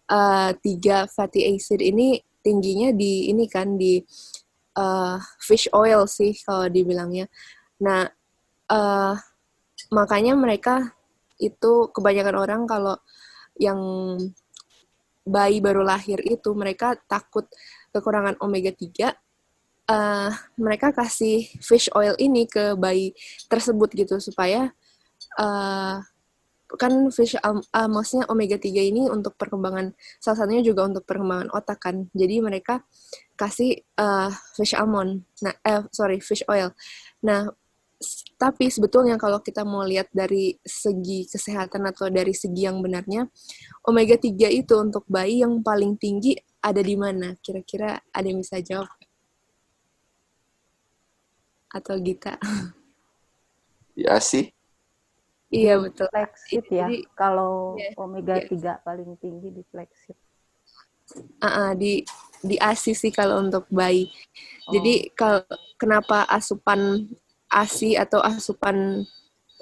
3 fatty acid ini tingginya di ini kan di fish oil sih kalau dibilangnya. Nah, makanya mereka itu kebanyakan orang kalau yang bayi baru lahir itu mereka takut kekurangan omega 3, mereka kasih fish oil ini ke bayi tersebut gitu supaya kan maksudnya omega 3 ini untuk perkembangan, salah satunya juga untuk perkembangan otak kan. Jadi mereka kasih fish oil. Nah, tapi sebetulnya kalau kita mau lihat dari segi kesehatan atau dari segi yang benarnya, omega 3 itu untuk bayi yang paling tinggi ada di mana? Kira-kira ada yang bisa jawab? Atau Gita? Ya sih. Iya betul. Flaxseed ya. Jadi, kalau omega 3 paling tinggi di flaxseed. Di ASI sih kalau untuk bayi. Jadi kalau kenapa asupan ASI atau asupan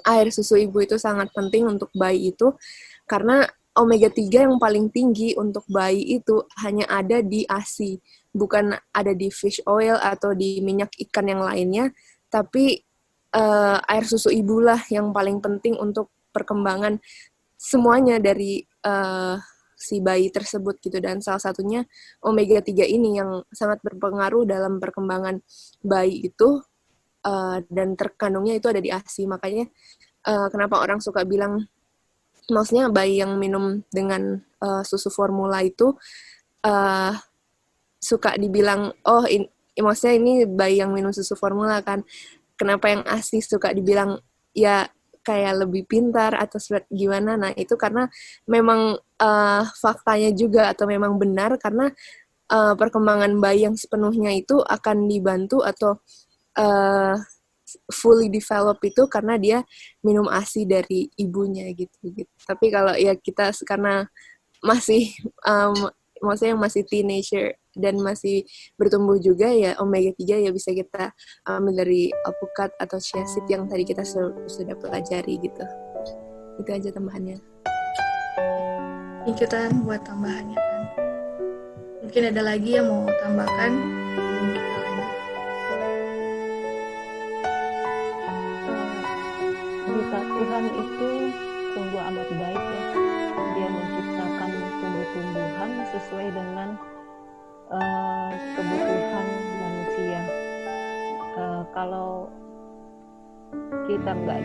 air susu ibu itu sangat penting untuk bayi itu karena omega 3 yang paling tinggi untuk bayi itu hanya ada di ASI, bukan ada di fish oil atau di minyak ikan yang lainnya, tapi air susu ibu lah yang paling penting untuk perkembangan semuanya dari si bayi tersebut gitu. Dan salah satunya omega 3 ini yang sangat berpengaruh dalam perkembangan bayi itu, dan terkandungnya itu ada di ASI. Makanya kenapa orang suka bilang, maksudnya bayi yang minum dengan susu formula itu suka dibilang, maksudnya ini bayi yang minum susu formula kan, kenapa yang ASI suka dibilang ya kayak lebih pintar atau gimana. Nah itu karena memang faktanya juga atau memang benar karena perkembangan bayi yang sepenuhnya itu akan dibantu atau fully develop itu karena dia minum ASI dari ibunya gitu. Tapi kalau ya kita karena masih maksudnya yang masih teenager dan masih bertumbuh juga, ya omega 3 ya bisa kita ambil dari alpukat atau chia seed yang tadi kita sudah pelajari gitu. Itu aja tambahannya. Ini kita buat tambahannya kan. Mungkin ada lagi yang mau tambahkan sebelum kita lanjut. Berita Tuhan itu sungguh amat baik ya. Dia menciptakan tumbuh-tumbuhan sesuai dengan kebutuhan manusia. Kalau kita nggak